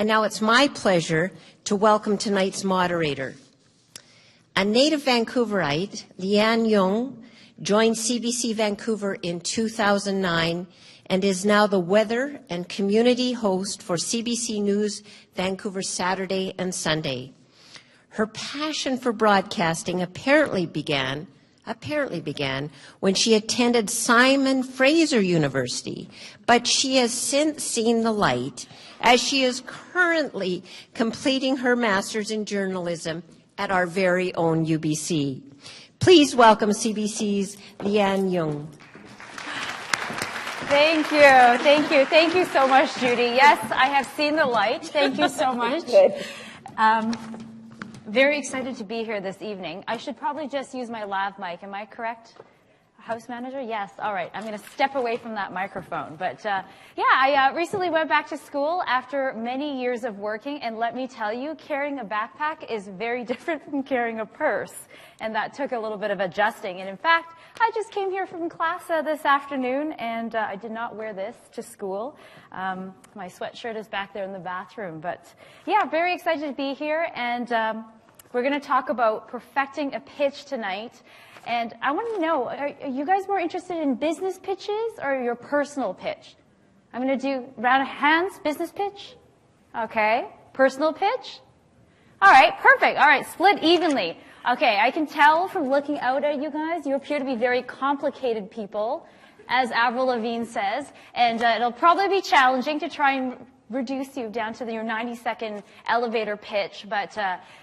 And now it's my pleasure to welcome tonight's moderator. A native Vancouverite, Lien Yeung, joined CBC Vancouver in 2009 and is now the weather and community host for CBC News Vancouver Saturday and Sunday. Her passion for broadcasting apparently began when she attended Simon Fraser University, but she has since seen the light as she is currently completing her master's in journalism at our very own UBC. Please welcome CBC's Lien Yeung. Thank you so much, Judy. Yes, I have seen the light. Thank you so much. Very excited to be here this evening. I should probably just use my lav mic. Am I correct? House manager? Yes. All right. I'm going to step away from that microphone. But I recently went back to school after many years of working, and let me tell you, carrying a backpack is very different from carrying a purse, and that took a little bit of adjusting. And in fact, I just came here from class this afternoon, and I did not wear this to school. My sweatshirt is back there in the bathroom. But yeah, very excited to be here, and we're going to talk about perfecting a pitch tonight. And I want to know, are you guys more interested in business pitches or your personal pitch? I'm going to do round of hands, business pitch. Okay. Personal pitch? All right. Perfect. All right. Split evenly. Okay. I can tell from looking out at you guys, you appear to be very complicated people, as Avril Lavigne says. And it'll probably be challenging to try and reduce you down to your 90-second elevator pitch, but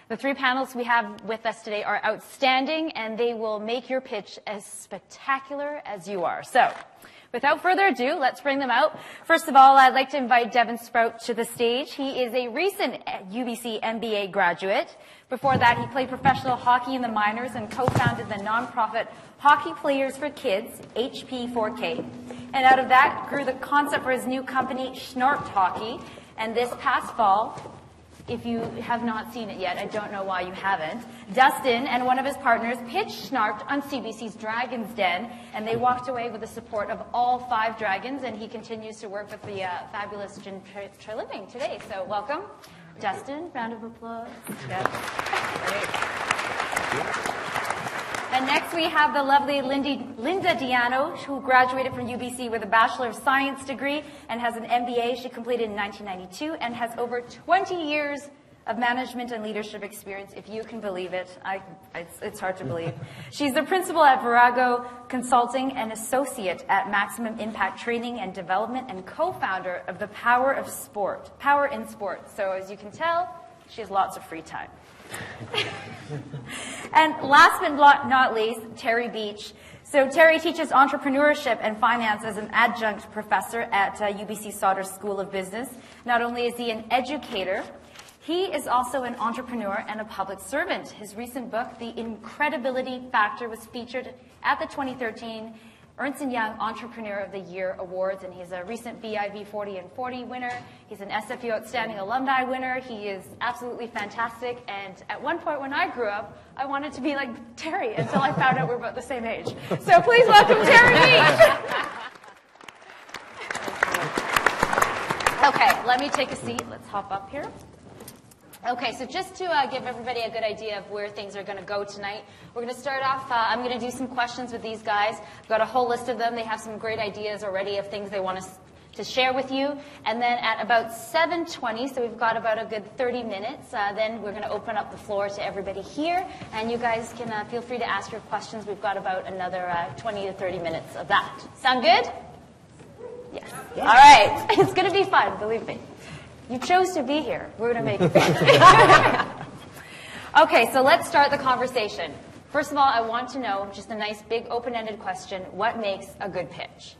the three panelists we have with us today are outstanding, and they will make your pitch as spectacular as you are. So, without further ado, let's bring them out. First of all, I'd like to invite Devin Sproat to the stage. He is a recent UBC MBA graduate. Before that, he played professional hockey in the minors and co-founded the nonprofit Hockey Players for Kids, HP4K. And out of that grew the concept for his new company, Schnarked Hockey. And this past fall, if you have not seen it yet, I don't know why you haven't, Dustin and one of his partners pitched Schnarked on CBC's Dragon's Den, and they walked away with the support of all 5 dragons, and he continues to work with the fabulous Jin Living today. So welcome, Dustin. Round of applause. Yes. Great. And next we have the lovely Linda Diano, who graduated from UBC with a Bachelor of Science degree and has an MBA she completed in 1992 and has over 20 years of management and leadership experience, if you can believe it. It's hard to believe. She's the principal at Virago Consulting and associate at Maximum Impact Training and Development and co-founder of the Power in Sport. So as you can tell, she has lots of free time. And last but not least, Terry Beech. So Terry teaches entrepreneurship and finance as an adjunct professor at UBC Sauder School of Business. Not only is he an educator, he is also an entrepreneur and a public servant. His recent book, The Incredibility Factor, was featured at the 2013 Ernst & Young Entrepreneur of the Year Awards, and he's a recent BIV 40 and 40 winner. He's an SFU Outstanding Alumni winner. He is absolutely fantastic, and at one point when I grew up, I wanted to be like Terry until I found out we're about the same age. So please welcome Terry Beech. Okay, let me take a seat. Let's hop up here. Okay, so just to give everybody a good idea of where things are going to go tonight, we're going to start off, I'm going to do some questions with these guys. I've got a whole list of them. They have some great ideas already of things they want us to share with you. And then at about 7:20, so we've got about a good 30 minutes, then we're going to open up the floor to everybody here. And you guys can feel free to ask your questions. We've got about another 20 to 30 minutes of that. Sound good? Yes. All right. It's going to be fun, believe me. You chose to be here. We're going to make it fun. Okay, so let's start the conversation. First of all, I want to know, just a nice big open-ended question, what makes a good pitch?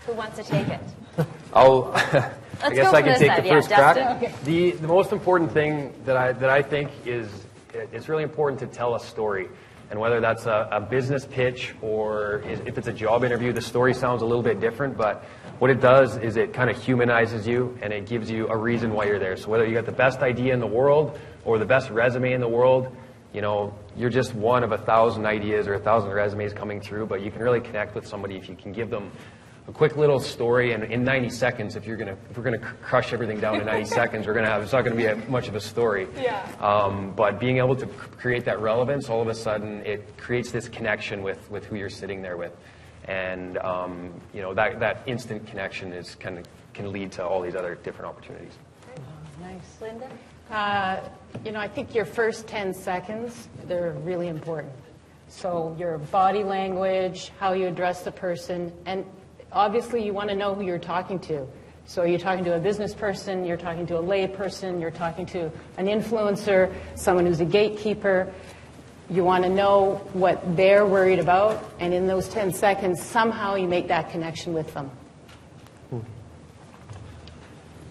Who wants to take it? I guess I can take the first crack. Okay. The most important thing that I think is it's really important to tell a story. And whether that's a business pitch or if it's a job interview, the story sounds a little bit different, but what it does is it kind of humanizes you and it gives you a reason why you're there. So whether you got the best idea in the world or the best resume in the world, you know, you're just one of 1,000 ideas or 1,000 resumes coming through, but you can really connect with somebody if you can give them a quick little story, and in 90 seconds, if we're gonna crush everything down in 90 seconds, it's not gonna be much of a story. Yeah. But being able to create that relevance, all of a sudden, it creates this connection with who you're sitting there with, and that instant connection can lead to all these other different opportunities. Nice, Linda. I think your first 10 seconds, they're really important. So your body language, how you address the person, and obviously you want to know who you're talking to. So you're talking to a business person, you're talking to a lay person, you're talking to an influencer, someone who's a gatekeeper. You want to know what they're worried about, and in those 10 seconds, somehow you make that connection with them.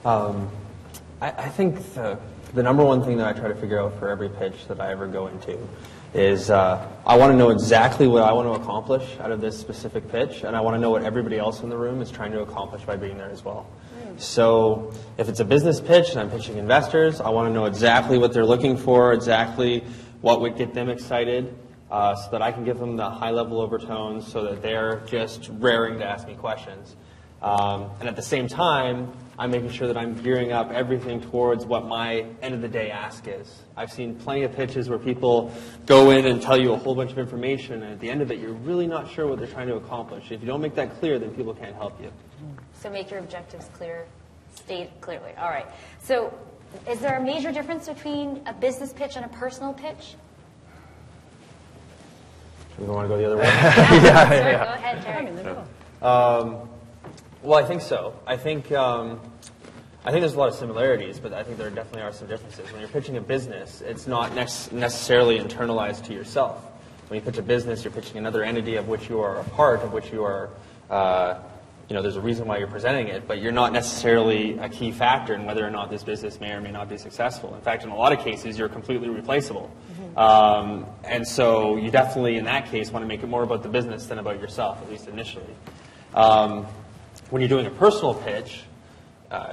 I think the number one thing that I try to figure out for every pitch that I ever go into is I want to know exactly what I want to accomplish out of this specific pitch, and I want to know what everybody else in the room is trying to accomplish by being there as well. So if it's a business pitch and I'm pitching investors, I want to know exactly what they're looking for, exactly what would get them excited, so that I can give them the high-level overtones so that they're just raring to ask me questions. And at the same time, I'm making sure that I'm gearing up everything towards what my end-of-the-day ask is. I've seen plenty of pitches where people go in and tell you a whole bunch of information, and at the end of it, you're really not sure what they're trying to accomplish. If you don't make that clear, then people can't help you. So make your objectives clear, state clearly. All right. So is there a major difference between a business pitch and a personal pitch? You want to go the other way? Yeah. Go ahead, Terry. Well, I think so. I think there's a lot of similarities, but I think there definitely are some differences. When you're pitching a business, it's not necessarily internalized to yourself. When you pitch a business, you're pitching another entity of which you are a part, of which you are, there's a reason why you're presenting it, but you're not necessarily a key factor in whether or not this business may or may not be successful. In fact, in a lot of cases, you're completely replaceable. And so you definitely, in that case, want to make it more about the business than about yourself, at least initially. When you're doing a personal pitch,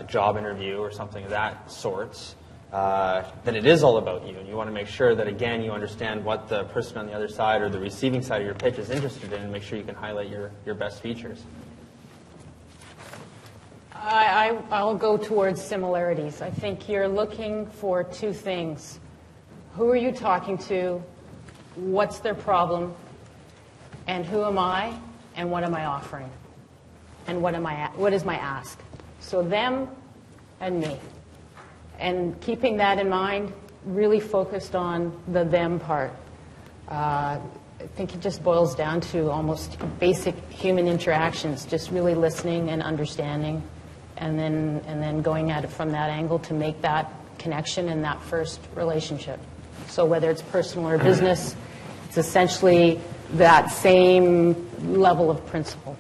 job interview or something of that sort, then it is all about you. And you want to make sure that, again, you understand what the person on the other side or the receiving side of your pitch is interested in and make sure you can highlight your best features. I'll go towards similarities. I think you're looking for two things. Who are you talking to? What's their problem? And who am I? And what am I offering? And what is my ask? So them and me. And keeping that in mind, really focused on the them part. I think it just boils down to almost basic human interactions, just really listening and understanding, and then going at it from that angle to make that connection in that first relationship. So whether it's personal or business, it's essentially that same level of principle.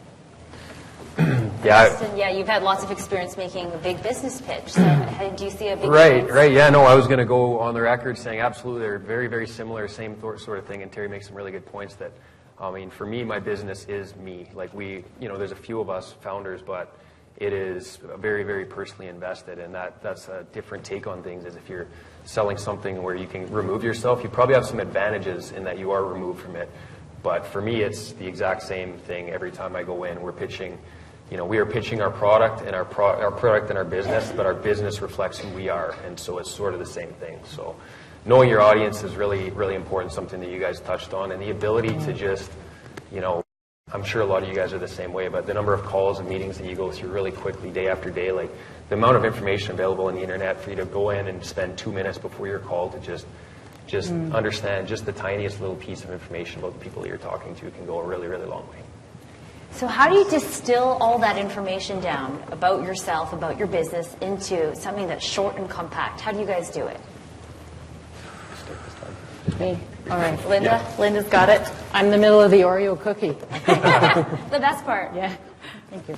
Dustin, you've had lots of experience making a big business pitch. So do you see a big difference? Right. Yeah, no, I was going to go on the record saying absolutely they're very, very similar, same sort of thing. And Terry makes some really good points that, for me, my business is me. Like there's a few of us founders, but it is very, very personally invested. And that's a different take on things. As if you're selling something where you can remove yourself, you probably have some advantages in that you are removed from it. But for me, it's the exact same thing every time I go in. We're pitching. We are pitching our product and our product and our business, but our business reflects who we are, and so it's sort of the same thing. So knowing your audience is really, really important, something that you guys touched on, and the ability to just, I'm sure a lot of you guys are the same way, but the number of calls and meetings that you go through really quickly day after day, like the amount of information available on the internet for you to go in and spend 2 minutes before your call to just understand just the tiniest little piece of information about the people that you're talking to can go a really, really long way. So how do you distill all that information down about yourself, about your business, into something that's short and compact? How do you guys do it? Me. All right. Linda? Yeah. Linda's got it. I'm the middle of the Oreo cookie. The best part. Yeah. Thank you.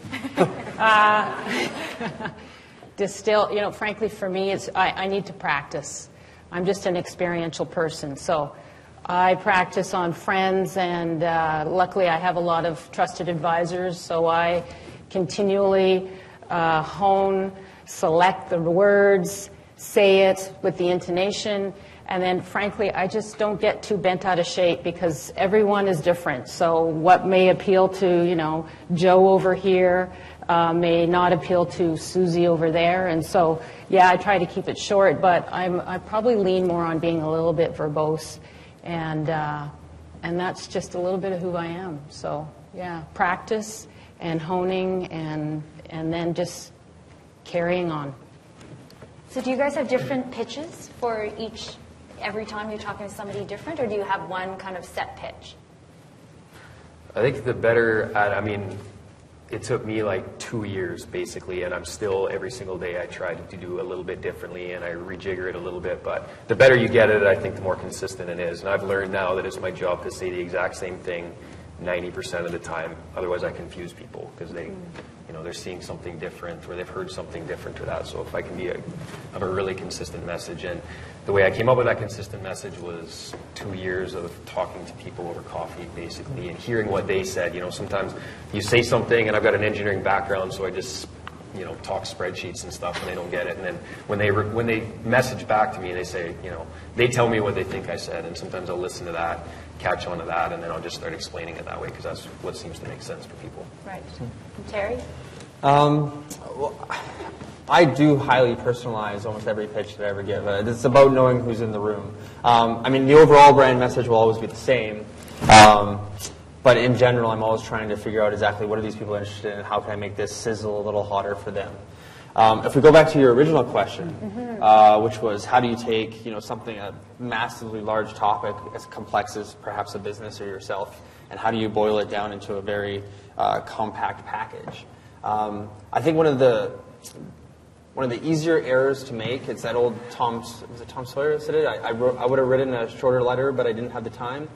Distill, frankly, for me, I need to practice. I'm just an experiential person, so I practice on friends, and luckily I have a lot of trusted advisors, so I continually hone, select the words, say it with the intonation, And then, frankly, I just don't get too bent out of shape because everyone is different. So what may appeal to, Joe over here may not appeal to Susie over there. And so, yeah, I try to keep it short, but I probably lean more on being a little bit verbose. And that's just a little bit of who I am. So, yeah, practice and honing and then just carrying on. So do you guys have different pitches for every time you're talking to somebody different, or do you have one kind of set pitch? I think it took me like 2 years basically, and I'm still, every single day I try to do a little bit differently and I rejigger it a little bit, but the better you get at it, I think the more consistent it is. And I've learned now that it's my job to say the exact same thing 90% of the time, otherwise I confuse people because they're seeing something different or they've heard something different or that. So if I can have a really consistent message, and the way I came up with that consistent message was 2 years of talking to people over coffee basically and hearing what they said. Sometimes you say something, and I've got an engineering background, so I just talk spreadsheets and stuff and they don't get it. And then when they message back to me and they say, they tell me what they think I said, and sometimes I'll listen to that, catch on to that, and then I'll just start explaining it that way because that's what seems to make sense for people. Right. Terry? Well, I do highly personalize almost every pitch that I ever give. It's about knowing who's in the room. The overall brand message will always be the same. But in general, I'm always trying to figure out exactly what are these people interested in and how can I make this sizzle a little hotter for them. If we go back to your original question, which was how do you take something, a massively large topic as complex as perhaps a business or yourself, and how do you boil it down into a very compact package? I think one of the easier errors to make, it's that old Tom Sawyer that said it? I would have written a shorter letter, but I didn't have the time.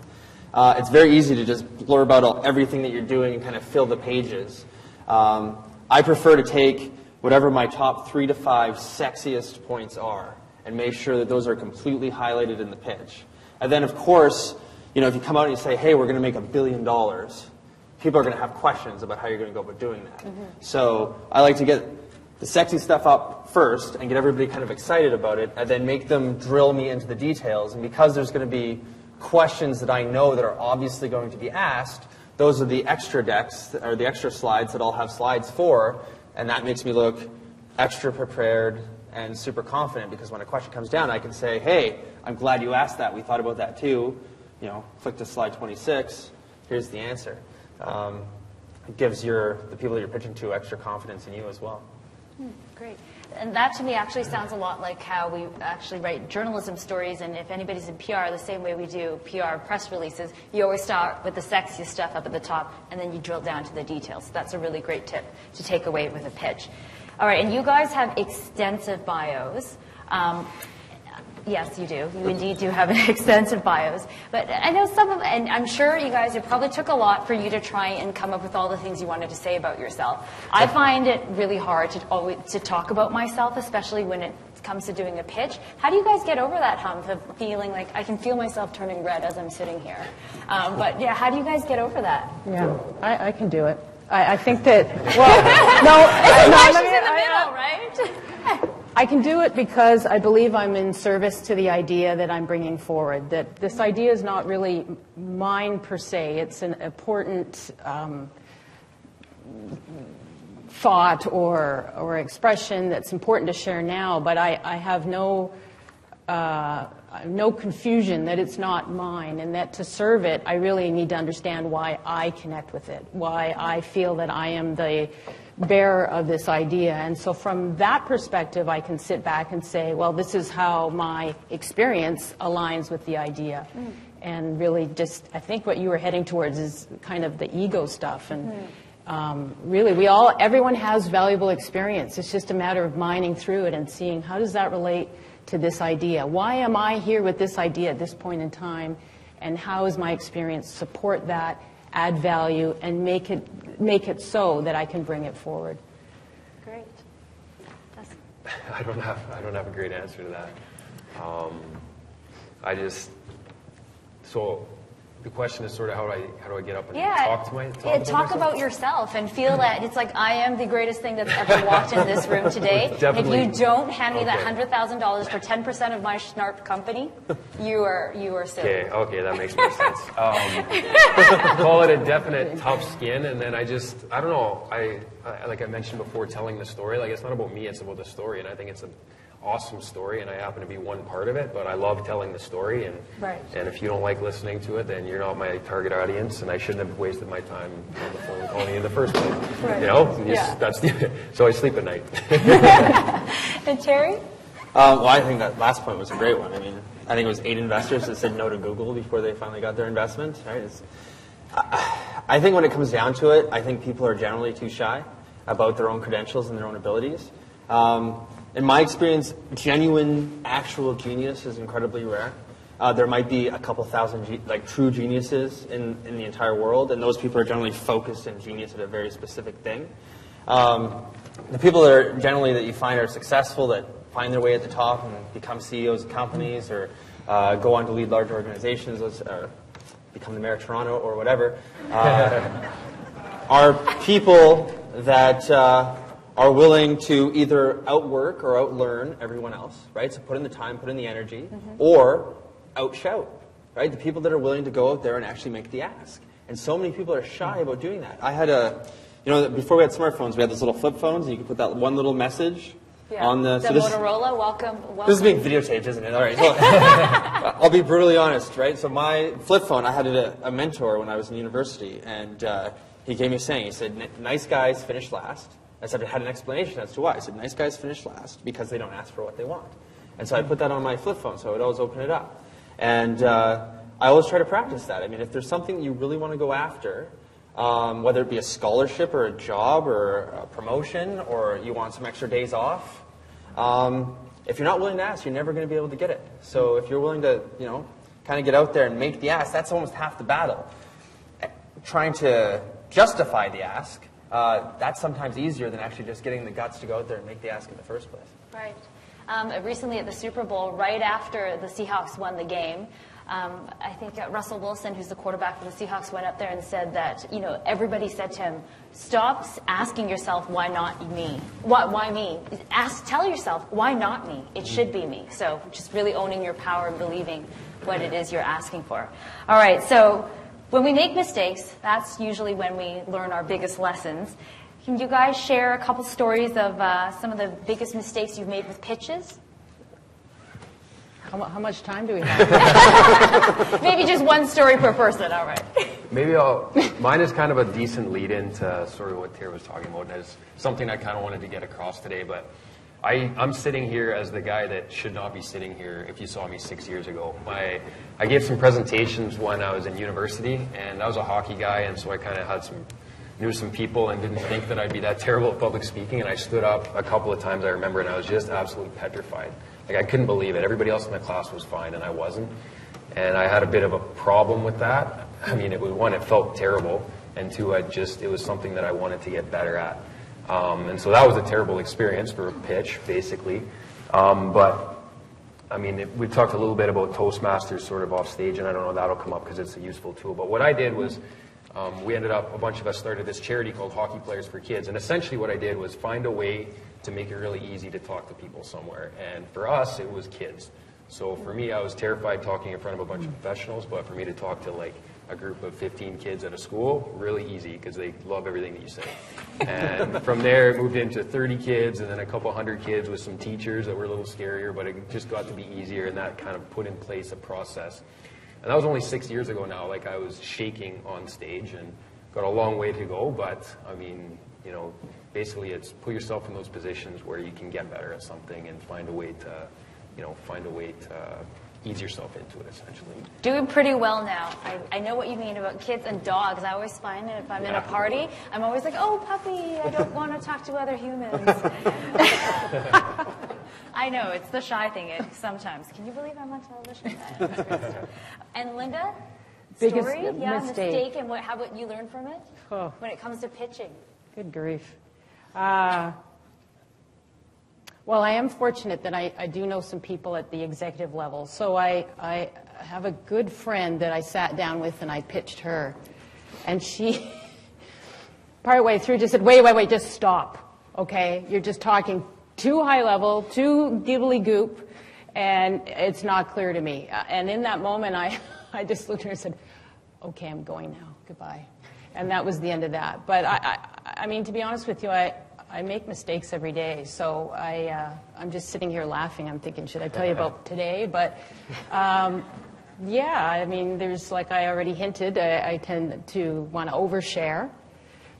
It's very easy to just blurb out everything that you're doing and kind of fill the pages. I prefer to take whatever my top 3 to 5 sexiest points are and make sure that those are completely highlighted in the pitch. And then, of course, if you come out and you say, hey, we're going to make $1 billion, people are going to have questions about how you're going to go about doing that. So I like to get the sexy stuff up first and get everybody kind of excited about it, and then make them drill me into the details. And because there's going to be questions that I know that are obviously going to be asked, those are the extra decks, or the extra slides that I'll have slides for, and that makes me look extra prepared and super confident, because when a question comes down, I can say, hey, I'm glad you asked that. We thought about that too. Click to slide 26. Here's the answer. It gives the people that you're pitching to extra confidence in you as well. Great. And that to me actually sounds a lot like how we actually write journalism stories, and if anybody's in PR, the same way we do PR press releases, you always start with the sexiest stuff up at the top, and then you drill down to the details. So that's a really great tip to take away with a pitch. All right, and you guys have extensive bios. Yes, you do. You indeed do have extensive bios. But I know and I'm sure you guys, it probably took a lot for you to try and come up with all the things you wanted to say about yourself. I find it really hard to talk about myself, especially when it comes to doing a pitch. How do you guys get over that hump of feeling like, I can feel myself turning red as I'm sitting here? But yeah, how do you guys get over that? Yeah, I can do it. I think that, well, She's in the middle, right? I can do it because I believe I'm in service to the idea that I'm bringing forward, that this idea is not really mine per se. It's an important thought or expression that's important to share now, but I have no confusion that it's not mine, and that to serve it, I really need to understand why I connect with it, why I feel that I am the bearer of this idea. And so from that perspective, I can sit back and say, well, this is how my experience aligns with the idea. And really just, I think what you were heading towards is kind of the ego stuff. And really, everyone has valuable experience. It's just a matter of mining through it and seeing how does that relate to this idea? Why am I here with this idea at this point in time? And how is my experience support that, add value, and make it so that I can bring it forward? Great. Dustin? I don't have a great answer to that. the question is sort of how do I get up and talk about yourself and feel that it's like I am the greatest thing that's ever walked in this room today. If you don't hand me that $100,000 for 10% of my Schnarp company, you are silly. Okay, that makes more sense. Call it a definite tough skin, and then I don't know. I like I mentioned before, telling the story. Like it's not about me; it's about the story, and I think it's an awesome story, and I happen to be one part of it, but I love telling the story, and if you don't like listening to it, then you're not my target audience, and I shouldn't have wasted my time on the phone calling you in the first place. Right. You know, so I sleep at night. And Terry? Well, I think that last point was a great one. I mean, I think it was 8 investors that said no to Google before they finally got their investment. Right? I think when it comes down to it, I think people are generally too shy about their own credentials and their own abilities. In my experience, genuine, actual genius is incredibly rare. There might be a couple thousand true geniuses in the entire world, and those people are generally focused and genius at a very specific thing. The people that you find are successful, that find their way at the top and become CEOs of companies or go on to lead large organizations or become the mayor of Toronto or whatever, are people that are willing to either outwork or outlearn everyone else, right? So put in the time, put in the energy, or outshout, right? The people that are willing to go out there and actually make the ask. And so many people are shy about doing that. I had before we had smartphones, we had those little flip phones, and you could put that one little message on the... Motorola, welcome. This is being videotaped, isn't it? All right. So, I'll be brutally honest, right? So my flip phone, I had a mentor when I was in university, and he gave me a saying. He said, nice guys finish last. I said, I had an explanation as to why. I said, nice guys finish last because they don't ask for what they want. And so I put that on my flip phone, so I would always open it up. And I always try to practice that. I mean, if there's something you really want to go after, whether it be a scholarship or a job or a promotion or you want some extra days off, if you're not willing to ask, you're never going to be able to get it. So if you're willing to, kind of get out there and make the ask, that's almost half the battle. Trying to justify the ask, that's sometimes easier than actually just getting the guts to go out there and make the ask in the first place. Right. Recently at the Super Bowl, right after the Seahawks won the game, I think Russell Wilson, who's the quarterback for the Seahawks, went up there and said that, everybody said to him, stop asking yourself, why not me? Why me? Tell yourself, why not me? It should be me. So just really owning your power and believing what it is you're asking for. All right, so when we make mistakes, that's usually when we learn our biggest lessons. Can you guys share a couple stories of some of the biggest mistakes you've made with pitches? How much time do we have? Maybe just one story per person, all right. Maybe mine is kind of a decent lead-in to sort of what Terry was talking about, and it's something I kind of wanted to get across today, but I'm sitting here as the guy that should not be sitting here if you saw me 6 years ago. I gave some presentations when I was in university, and I was a hockey guy, and so I kind of knew some people and didn't think that I'd be that terrible at public speaking, and I stood up a couple of times, I remember, and I was just absolutely petrified. Like, I couldn't believe it. Everybody else in the class was fine, and I wasn't. And I had a bit of a problem with that. I mean, it was, one, it felt terrible, and two, it was something that I wanted to get better at. And so that was a terrible experience for a pitch, basically. But, I mean, we talked a little bit about Toastmasters sort of off stage, and I don't know if that'll come up because it's a useful tool. But what I did was, a bunch of us started this charity called Hockey Players for Kids. And essentially what I did was find a way to make it really easy to talk to people somewhere. And for us, it was kids. So for me, I was terrified talking in front of a bunch of professionals, but for me to talk to like a group of 15 kids at a school, really easy because they love everything that you say. And from there, it moved into 30 kids and then a couple hundred kids with some teachers that were a little scarier, but it just got to be easier, and that kind of put in place a process. And that was only 6 years ago now. Like, I was shaking on stage and got a long way to go, but I mean, basically it's put yourself in those positions where you can get better at something and find a way to ease yourself into it, essentially. Doing pretty well now. I know what you mean about kids and dogs. I always find that if I'm in a party, I'm always like, oh, puppy, I don't want to talk to other humans. I know, it's the shy thing sometimes. Can you believe I'm on television? And Linda, Biggest story? mistake. And what you learned from it when it comes to pitching. Good grief. Well, Well, I am fortunate that I do know some people at the executive level. So I have a good friend that I sat down with and I pitched her. And she, partway through, just said, wait, just stop, okay? You're just talking too high level, too gibbly-goop, and it's not clear to me. And in that moment, I just looked at her and said, okay, I'm going now, goodbye. And that was the end of that. But I mean, to be honest with you, I make mistakes every day, so I'm just sitting here laughing. I'm thinking, should I tell you about today? But yeah, I mean, there's, like I already hinted, I tend to want to overshare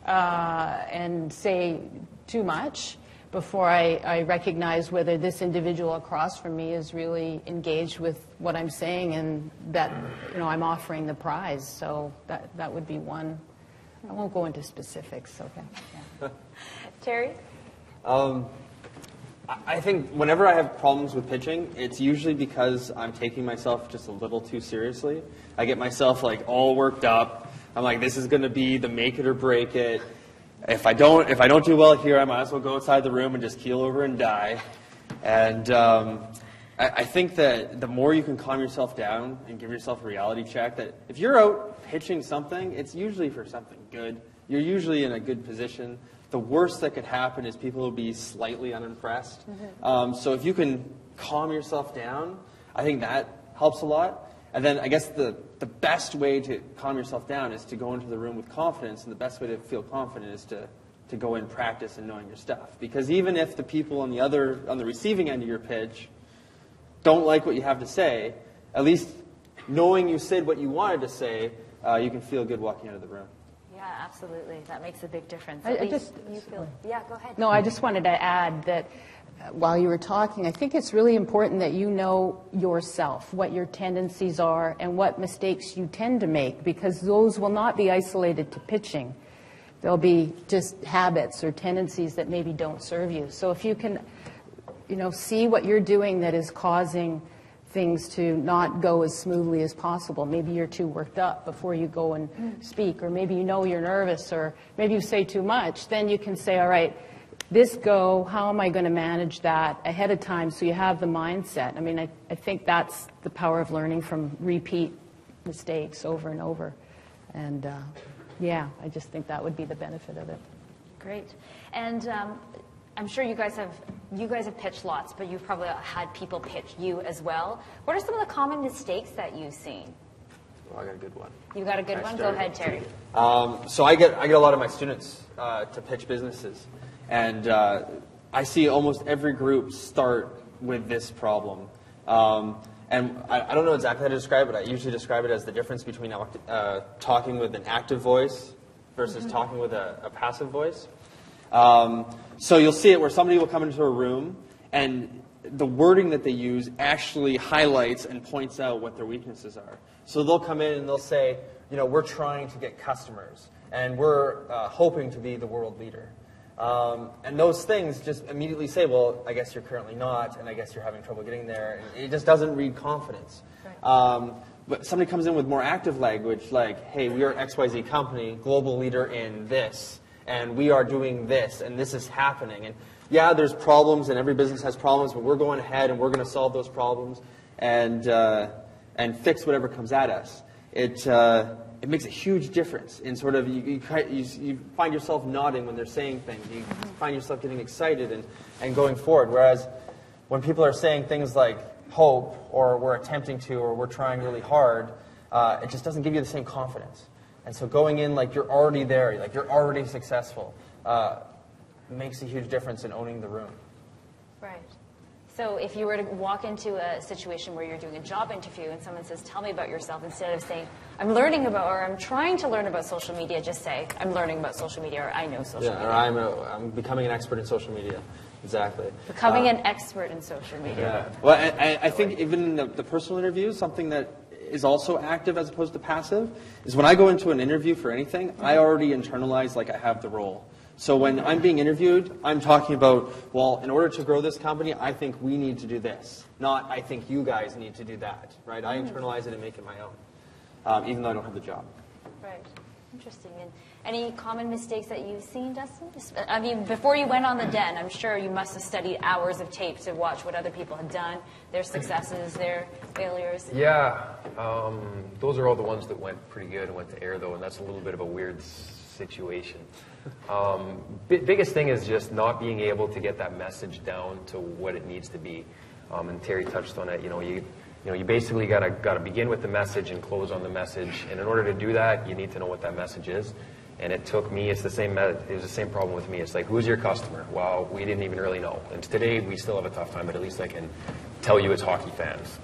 and say too much before I recognize whether this individual across from me is really engaged with what I'm saying and that, you know, I'm offering the prize. So that would be one. I won't go into specifics, okay? Yeah. Terry? I think whenever I have problems with pitching, it's usually because I'm taking myself just a little too seriously. I get myself like all worked up. I'm like, this is going to be the make it or break it. If I don't do well here, I might as well go outside the room and just keel over and die. And I think that the more you can calm yourself down and give yourself a reality check, that if you're out pitching something, it's usually for something good. You're usually in a good position. The worst that could happen is people will be slightly unimpressed. Mm-hmm. So if you can calm yourself down, I think that helps a lot. And then I guess the best way to calm yourself down is to go into the room with confidence, and the best way to feel confident is to go in practice and knowing your stuff. Because even if the people on the receiving end of your pitch don't like what you have to say, at least knowing you said what you wanted to say, you can feel good walking out of the room. Yeah, absolutely. That makes a big difference. Yeah, go ahead. No, I just wanted to add that while you were talking, I think it's really important that you know yourself, what your tendencies are and what mistakes you tend to make, because those will not be isolated to pitching. They'll be just habits or tendencies that maybe don't serve you. So if you can, you know, see what you're doing that is causing things to not go as smoothly as possible. Maybe you're too worked up before you go and speak, or maybe you know you're nervous, or maybe you say too much. Then you can say, all right, this go, how am I going to manage that ahead of time so you have the mindset? I mean, I think that's the power of learning from repeat mistakes over and over. And yeah, I just think that would be the benefit of it. Great. And I'm sure you guys have pitched lots, but you've probably had people pitch you as well. What are some of the common mistakes that you've seen? Well, I got a good one. You got a good one? Go ahead, Terry. So I get a lot of my students to pitch businesses, and I see almost every group start with this problem. And I don't know exactly how to describe it. I usually describe it as the difference between talking with an active voice versus talking with a passive voice. So you'll see it where somebody will come into a room and the wording that they use actually highlights and points out what their weaknesses are. So they'll come in and they'll say, you know, we're trying to get customers and we're hoping to be the world leader. And those things just immediately say, well, I guess you're currently not, and I guess you're having trouble getting there. And it just doesn't read confidence. Right. But somebody comes in with more active language like, hey, we are XYZ company, global leader in this. And we are doing this, and this is happening. And yeah, there's problems, and every business has problems, but we're going ahead, and we're going to solve those problems and fix whatever comes at us. It makes a huge difference in sort of, you find yourself nodding when they're saying things. You find yourself getting excited and going forward. Whereas when people are saying things like hope, or we're attempting to, or we're trying really hard, it just doesn't give you the same confidence. And so going in like you're already there, like you're already successful, makes a huge difference in owning the room. Right. So if you were to walk into a situation where you're doing a job interview and someone says, tell me about yourself, instead of saying, I'm learning about, or I'm trying to learn about social media, just say, I'm learning about social media, or I know social media. Or I'm becoming an expert in social media. Exactly. Becoming an expert in social media. Yeah. Well, I think even in the personal interviews, something that is also active as opposed to passive is when I go into an interview for anything, I already internalize like I have the role. So when I'm being interviewed, I'm talking about, well, in order to grow this company, I think we need to do this. Not, I think you guys need to do that, right? I internalize it and make it my own, even though I don't have the job. Right. Interesting. And Any common mistakes that you've seen, Dustin? I mean, before you went on the den, I'm sure you must have studied hours of tape to watch what other people had done, their successes, their failures. Yeah, those are all the ones that went pretty good and went to air, though, and that's a little bit of a weird situation. Biggest thing is just not being able to get that message down to what it needs to be. And Terry touched on it. You basically gotta begin with the message and close on the message. And in order to do that, you need to know what that message is. And it took me. It was the same problem with me. It's like, who's your customer? Well, we didn't even really know. And today we still have a tough time, but at least I can tell you it's hockey fans.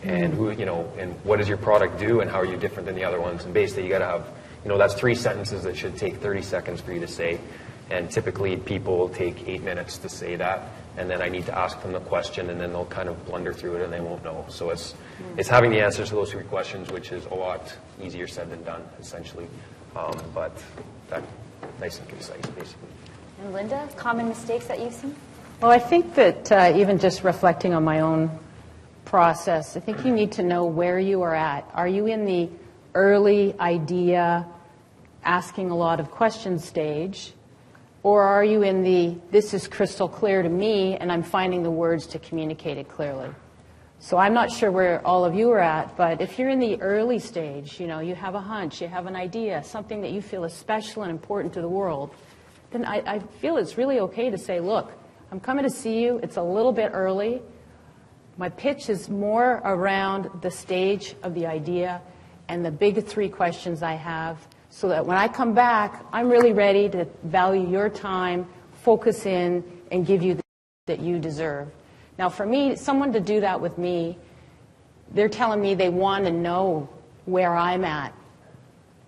And who, and what does your product do, and how are you different than the other ones? And basically, you gotta have, that's 3 sentences that should take 30 seconds for you to say. And typically, people take 8 minutes to say that. And then I need to ask them the question, and then they'll kind of blunder through it, and they won't know. So it's having the answers to those 3 questions, which is a lot easier said than done, essentially. But that nice and concise, basically. And Linda, common mistakes that you've seen? Well, I think that even just reflecting on my own process, I think you need to know where you are at. Are you in the early idea, asking a lot of questions stage? Or are you in the, this is crystal clear to me, and I'm finding the words to communicate it clearly? So I'm not sure where all of you are at, but if you're in the early stage, you have a hunch, you have an idea, something that you feel is special and important to the world, then I feel it's really okay to say, look, I'm coming to see you. It's a little bit early. My pitch is more around the stage of the idea and the big 3 questions I have, so that when I come back, I'm really ready to value your time, focus in, and give you that you deserve. Now, for me, someone to do that with me, they're telling me they want to know where I'm at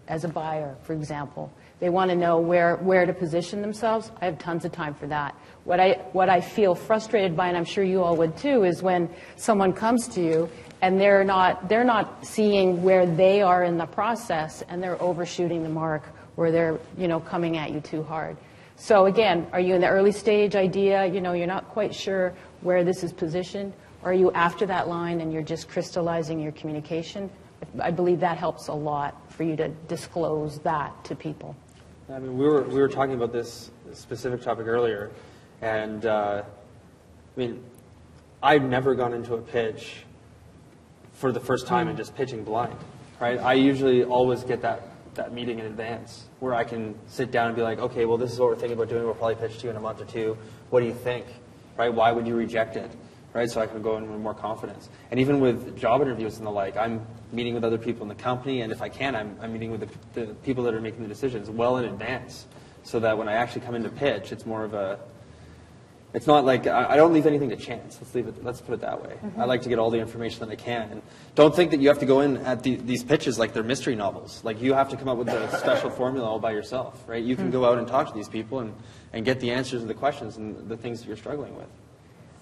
as a buyer, for example. They want to know where to position themselves. I have tons of time for that. What I feel frustrated by, and I'm sure you all would too, is when someone comes to you and they're not seeing where they are in the process, and they're overshooting the mark, or they're coming at you too hard. So again, are you in the early stage idea? You're not quite sure where this is positioned. Or are you after that line and you're just crystallizing your communication? I believe that helps a lot for you to disclose that to people. I mean, we were talking about this specific topic earlier, and I've never gone into a pitch for the first time and just pitching blind, right? I usually always get that meeting in advance where I can sit down and be like, okay, well, this is what we're thinking about doing. We'll probably pitch to you in a month or 2. What do you think, right? Why would you reject it, right? So I can go in with more confidence. And even with job interviews and the like, I'm meeting with other people in the company, and if I can, I'm meeting with the people that are making the decisions well in advance, so that when I actually come into pitch, it's more of a, it's not like, I don't leave anything to chance. Let's put it that way. I like to get all the information that I can. And don't think that you have to go in at these pitches like they're mystery novels. Like, you have to come up with a special formula all by yourself, right? You can go out and talk to these people and get the answers to the questions and the things that you're struggling with.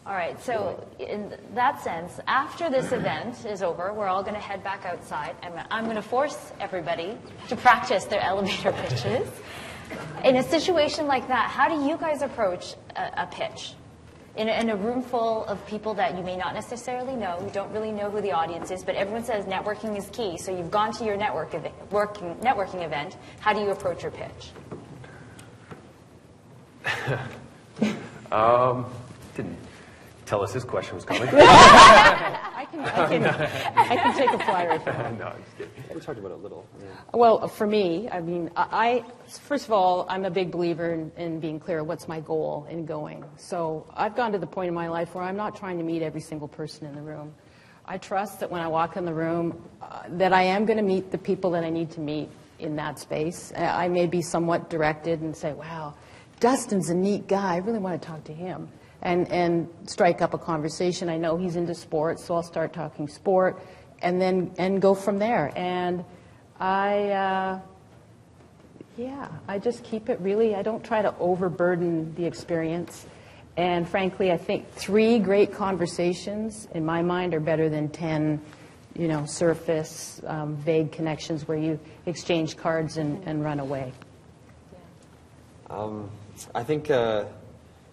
All right, so in that sense, after this event is over, we're all going to head back outside, and I'm going to force everybody to practice their elevator pitches. In a situation like that, how do you guys approach a pitch? In a room full of people that you may not necessarily know, you don't really know who the audience is, but everyone says networking is key, so you've gone to your networking event. How do you approach your pitch? Didn't tell us this question was coming. I can take a flyer if you want. No, I'm just kidding. We talked about it a little. Well, for me, I first of all, I'm a big believer in being clear what's my goal in going. So I've gone to the point in my life where I'm not trying to meet every single person in the room. I trust that when I walk in the room, that I am going to meet the people that I need to meet in that space. I may be somewhat directed and say, wow, Dustin's a neat guy. I really want to talk to him. And strike up a conversation. I know he's into sports, so I'll start talking sport, and go from there. And I just keep it really. I don't try to overburden the experience. And frankly, I think 3 great conversations in my mind are better than 10, surface, vague connections where you exchange cards and run away. I think.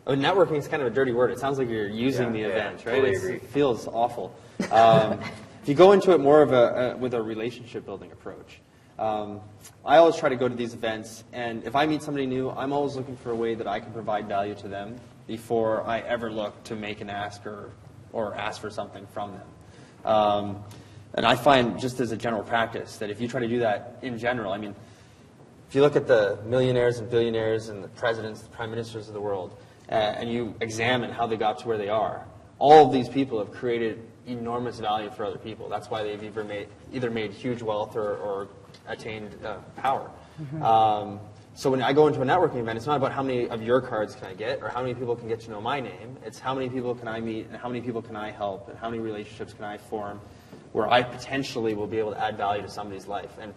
Networking is kind of a dirty word. It sounds like you're using the event, right? Totally agree. It feels awful. If you go into it more of with a relationship building approach, I always try to go to these events, and if I meet somebody new, I'm always looking for a way that I can provide value to them before I ever look to make an ask or ask for something from them. And I find, just as a general practice, that if you try to do that in general, I mean, if you look at the millionaires and billionaires and the presidents, the prime ministers of the world, and you examine how they got to where they are, all of these people have created enormous value for other people. That's why they've either made huge wealth or attained power. So when I go into a networking event, it's not about how many of your cards can I get or how many people can get to know my name. It's how many people can I meet and how many people can I help and how many relationships can I form where I potentially will be able to add value to somebody's life. And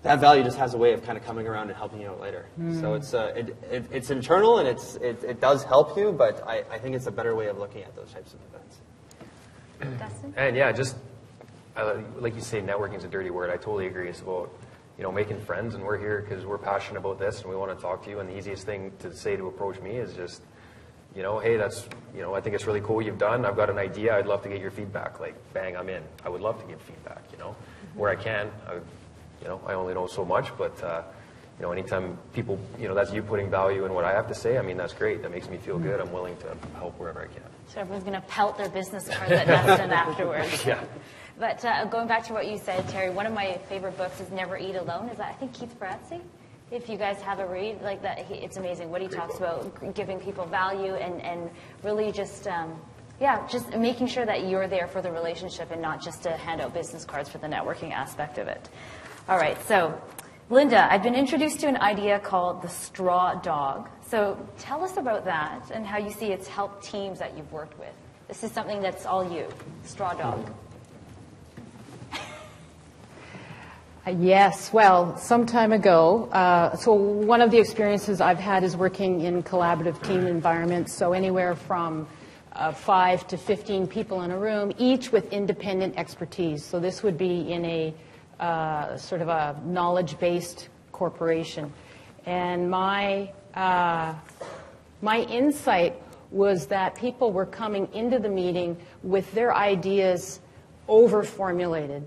that value just has a way of kind of coming around and helping you out later. So it's internal and it does help you, but I think it's a better way of looking at those types of events. Dustin? And yeah, just like you say, networking is a dirty word. I totally agree. It's about making friends, and we're here because we're passionate about this and we want to talk to you. And the easiest thing to say to approach me is just, hey, that's I think it's really cool what you've done. I've got an idea. I'd love to get your feedback. Like, bang, I'm in. I would love to give feedback. Where I can. I only know so much, but anytime people, that's you putting value in what I have to say. I mean, that's great. That makes me feel good. I'm willing to help wherever I can. So everyone's going to pelt their business cards at Dustin afterwards. Yeah. But going back to what you said, Terry, one of my favorite books is Never Eat Alone. Is that, I think, Keith Bradley? If you guys have a read, like that, it's amazing what he talks about, giving people value and really just, just making sure that you're there for the relationship and not just to hand out business cards for the networking aspect of it. All right, so Linda, I've been introduced to an idea called the straw dog. So tell us about that and how you see it's helped teams that you've worked with. This is something that's all you, straw dog. Yes, well, some time ago, so one of the experiences I've had is working in collaborative team environments, so anywhere from 5 to 15 people in a room, each with independent expertise. So this would be in a sort of a knowledge-based corporation. And my insight was that people were coming into the meeting with their ideas over-formulated.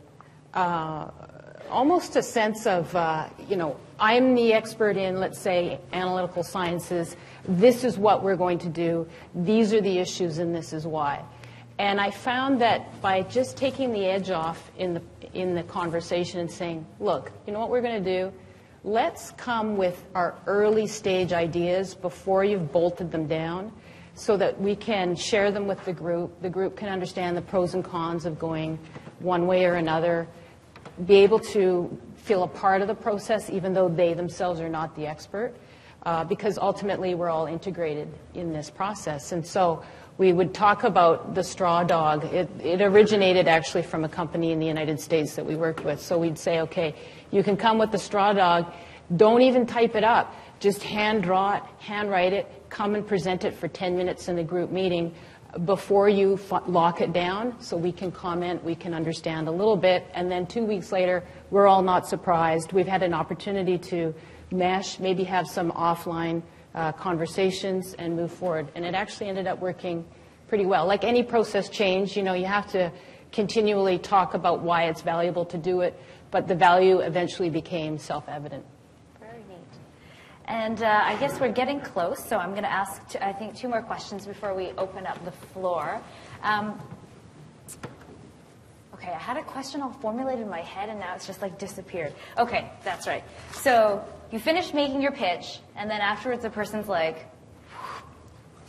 Almost a sense of, I'm the expert in, let's say, analytical sciences. This is what we're going to do. These are the issues, and this is why. And I found that by just taking the edge off in the conversation and saying, look, you know what we're going to do? Let's come with our early stage ideas before you've bolted them down so that we can share them with the group. The group can understand the pros and cons of going one way or another, be able to feel a part of the process even though they themselves are not the expert, because ultimately we're all integrated in this process. And so we would talk about the straw dog. It originated actually from a company in the United States that we worked with. So we'd say, okay, you can come with the straw dog. Don't even type it up. Just hand draw it, hand write it, come and present it for 10 minutes in a group meeting before you lock it down so we can comment, we can understand a little bit, and then 2 weeks later, we're all not surprised. We've had an opportunity to mesh, maybe have some offline conversations and move forward. And it actually ended up working pretty well. Like any process change, you have to continually talk about why it's valuable to do it, but the value eventually became self-evident. Very neat. And I guess we're getting close, so I'm going to ask, I think, 2 more questions before we open up the floor. Okay, I had a question all formulated in my head, and now it's just like disappeared. Okay, that's right. So you finish making your pitch, and then afterwards the person's like,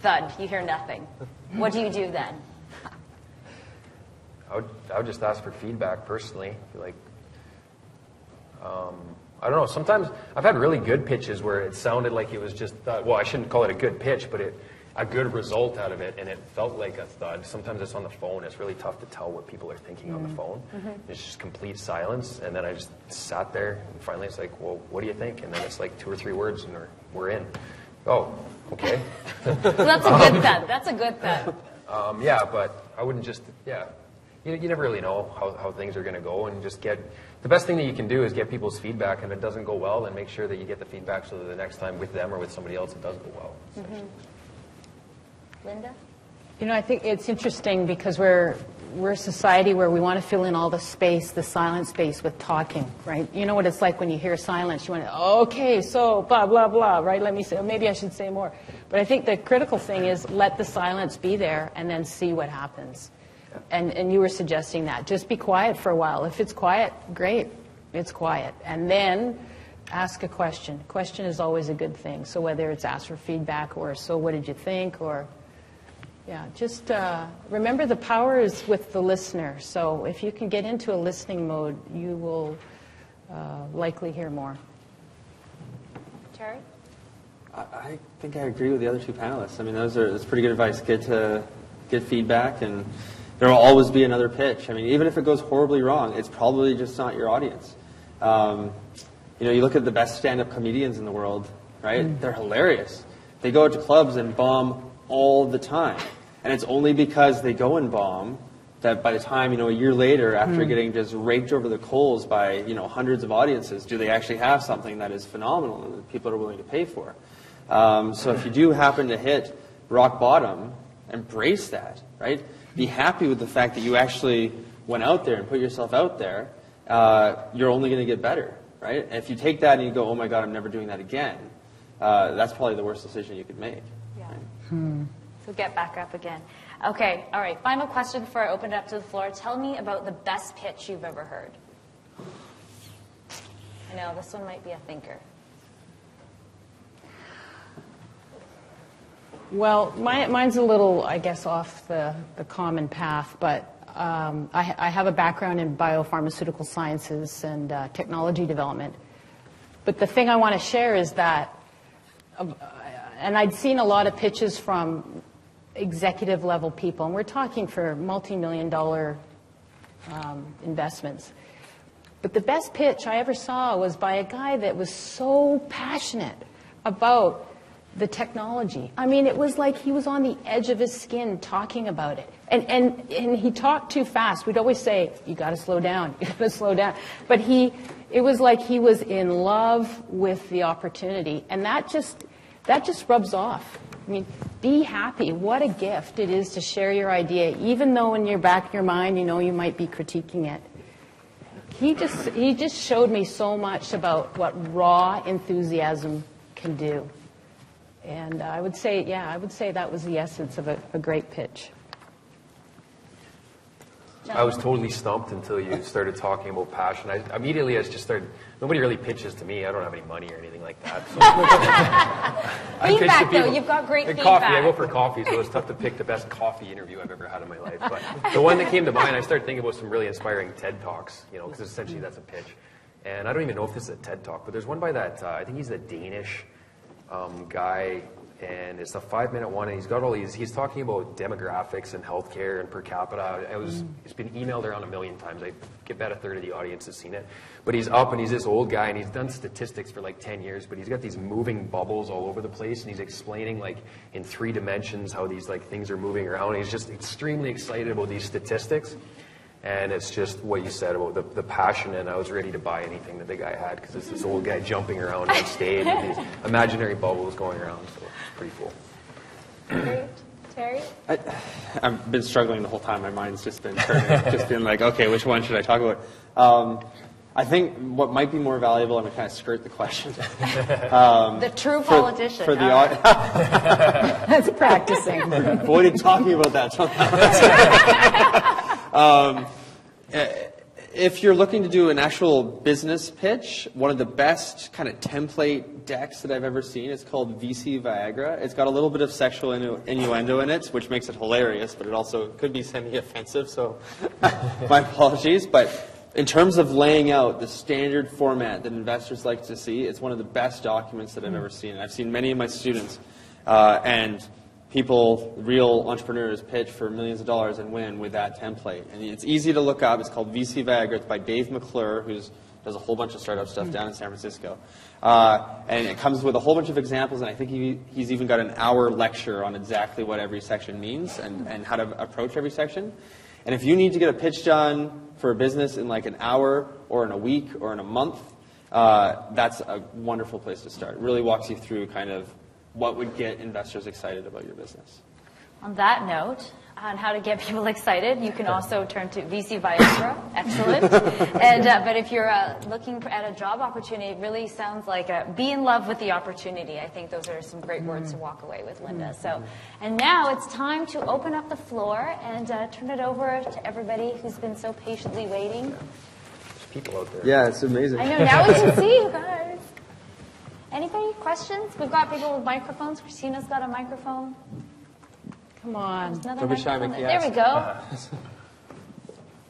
thud, you hear nothing. What do you do then? I would just ask for feedback personally. Like, I don't know. Sometimes I've had really good pitches where it sounded like it was just, well, I shouldn't call it a good pitch, but a good result out of it, and it felt like a thud. Sometimes it's on the phone. It's really tough to tell what people are thinking on the phone. It's just complete silence, and then I just sat there, and finally it's like, well, what do you think? And then it's like 2 or 3 words, and we're in. Oh, okay. Well, that's a good thud. That's a good thud. Yeah, but I wouldn't just, You never really know how things are going to go, and just the best thing that you can do is get people's feedback, and if it doesn't go well, then make sure that you get the feedback so that the next time with them or with somebody else it does go well. Linda? I think it's interesting because we're we're a society where we want to fill in all the space, the silent space, with talking, right? You know what it's like when you hear silence. You want to, okay, so blah, blah, blah, right? Let me say, maybe I should say more. But I think the critical thing is let the silence be there and then see what happens. And you were suggesting that. Just be quiet for a while. If it's quiet, great. It's quiet. And then ask a question. Question is always a good thing. So whether it's ask for feedback or so what did you think, or yeah, just remember the power is with the listener. So if you can get into a listening mode, you will likely hear more. Terry? I think I agree with the other two panelists. I mean, that's pretty good advice. Get feedback, and there will always be another pitch. I mean, even if it goes horribly wrong, it's probably just not your audience. You look at the best stand-up comedians in the world, right? They're hilarious. They go out to clubs and bomb all the time. And it's only because they go and bomb that by the time, a year later, after getting just raked over the coals by, hundreds of audiences, do they actually have something that is phenomenal and that people are willing to pay for. So if you do happen to hit rock bottom, embrace that, right? Be happy with the fact that you actually went out there and put yourself out there. You're only going to get better, right? And if you take that and you go, oh my God, I'm never doing that again, that's probably the worst decision you could make. Yeah. Right? So get back up again. Okay, all right. Final question before I open it up to the floor. Tell me about the best pitch you've ever heard. I know this one might be a thinker. Well, mine's a little, I guess, off the common path, but I have a background in biopharmaceutical sciences and technology development. But the thing I want to share is that, and I'd seen a lot of pitches from executive level people, and we're talking for multi-million-dollar investments. But the best pitch I ever saw was by a guy that was so passionate about the technology. I mean, it was like he was on the edge of his skin talking about it. And he talked too fast. We'd always say, you got to slow down, you got to slow down. But it was like he was in love with the opportunity. And that just rubs off. I mean, be happy. What a gift it is to share your idea, even though in your back of your mind, you might be critiquing it. He just showed me so much about what raw enthusiasm can do. And I would say that was the essence of a great pitch. I was totally stumped until you started talking about passion. I just started, nobody really pitches to me. I don't have any money or anything like that. So feedback, though. You've got great feedback. Coffee. I go for coffee, so it's tough to pick the best coffee interview I've ever had in my life. But the one that came to mind, I started thinking about some really inspiring TED Talks, because essentially that's a pitch. And I don't even know if this is a TED Talk, but there's one by that, I think he's a Danish guy, and it's a 5-minute one, and he's got all these, he's talking about demographics and healthcare and per capita. It's been emailed around 1 million times. I bet a third of the audience has seen it. But he's up, and he's this old guy, and he's done statistics for like 10 years, but he's got these moving bubbles all over the place, and he's explaining like in 3 dimensions how these like things are moving around. He's just extremely excited about these statistics. And it's just what you said about the passion, and I was ready to buy anything that the guy had, because it's this old guy jumping around on stage with these imaginary bubbles going around, so it's pretty cool. Great. Terry? I've been struggling the whole time. My mind's just been turning, just been like, okay, which one should I talk about? I think what might be more valuable, I'm going to kind of skirt the question. The true politician. For the audience. That's practicing. Avoided talking about that sometimes. If you're looking to do an actual business pitch, one of the best kind of template decks that I've ever seen is called VC Viagra. It's got a little bit of sexual innuendo in it, which makes it hilarious, but it also could be semi-offensive, so my apologies. But in terms of laying out the standard format that investors like to see, it's one of the best documents that I've ever seen. I've seen many of my students and people, real entrepreneurs, pitch for millions of dollars and win with that template. And it's easy to look up. It's called VC Viagra. It's by Dave McClure, who does a whole bunch of startup stuff down in San Francisco. And it comes with a whole bunch of examples, and I think he's even got an hour lecture on exactly what every section means and how to approach every section. And if you need to get a pitch done for a business in like an hour or in a week or in a month, that's a wonderful place to start. It really walks you through kind of what would get investors excited about your business. On that note, on how to get people excited, you can also turn to VC Viagra. Excellent. And but if you're looking at a job opportunity, it really sounds like be in love with the opportunity. I think those are some great words to walk away with, Linda. So, and now it's time to open up the floor and turn it over to everybody who's been so patiently waiting. There's people out there. Yeah, it's amazing. I know, now we can see you guys. Anybody? Questions? We've got people with microphones. Christina's got a microphone. Come on. Another Don't be shy, microphone. Mickey, There ask. we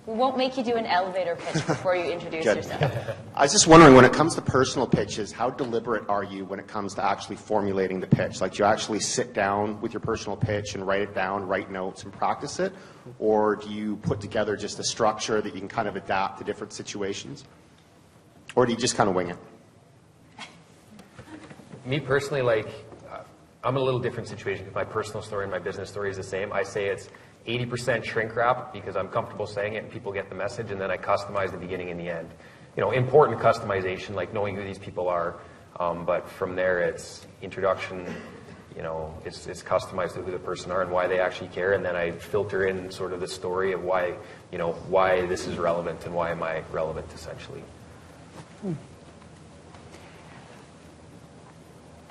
go. We won't make you do an elevator pitch before you introduce Good. yourself. I was just wondering, when it comes to personal pitches, how deliberate are you when it comes to actually formulating the pitch? Like, do you actually sit down with your personal pitch and write it down, write notes, and practice it? Or do you put together just a structure that you can kind of adapt to different situations? Or do you just kind of wing it? Me personally, like, I'm in a little different situation because my personal story and my business story is the same. I say it's 80% shrink wrap because I'm comfortable saying it and people get the message, and then I customize the beginning and the end. You know, important customization, like knowing who these people are, but from there it's introduction, you know, it's customized to who the person are and why they actually care, and then I filter in sort of the story of why, you know, why this is relevant and why am I relevant, essentially.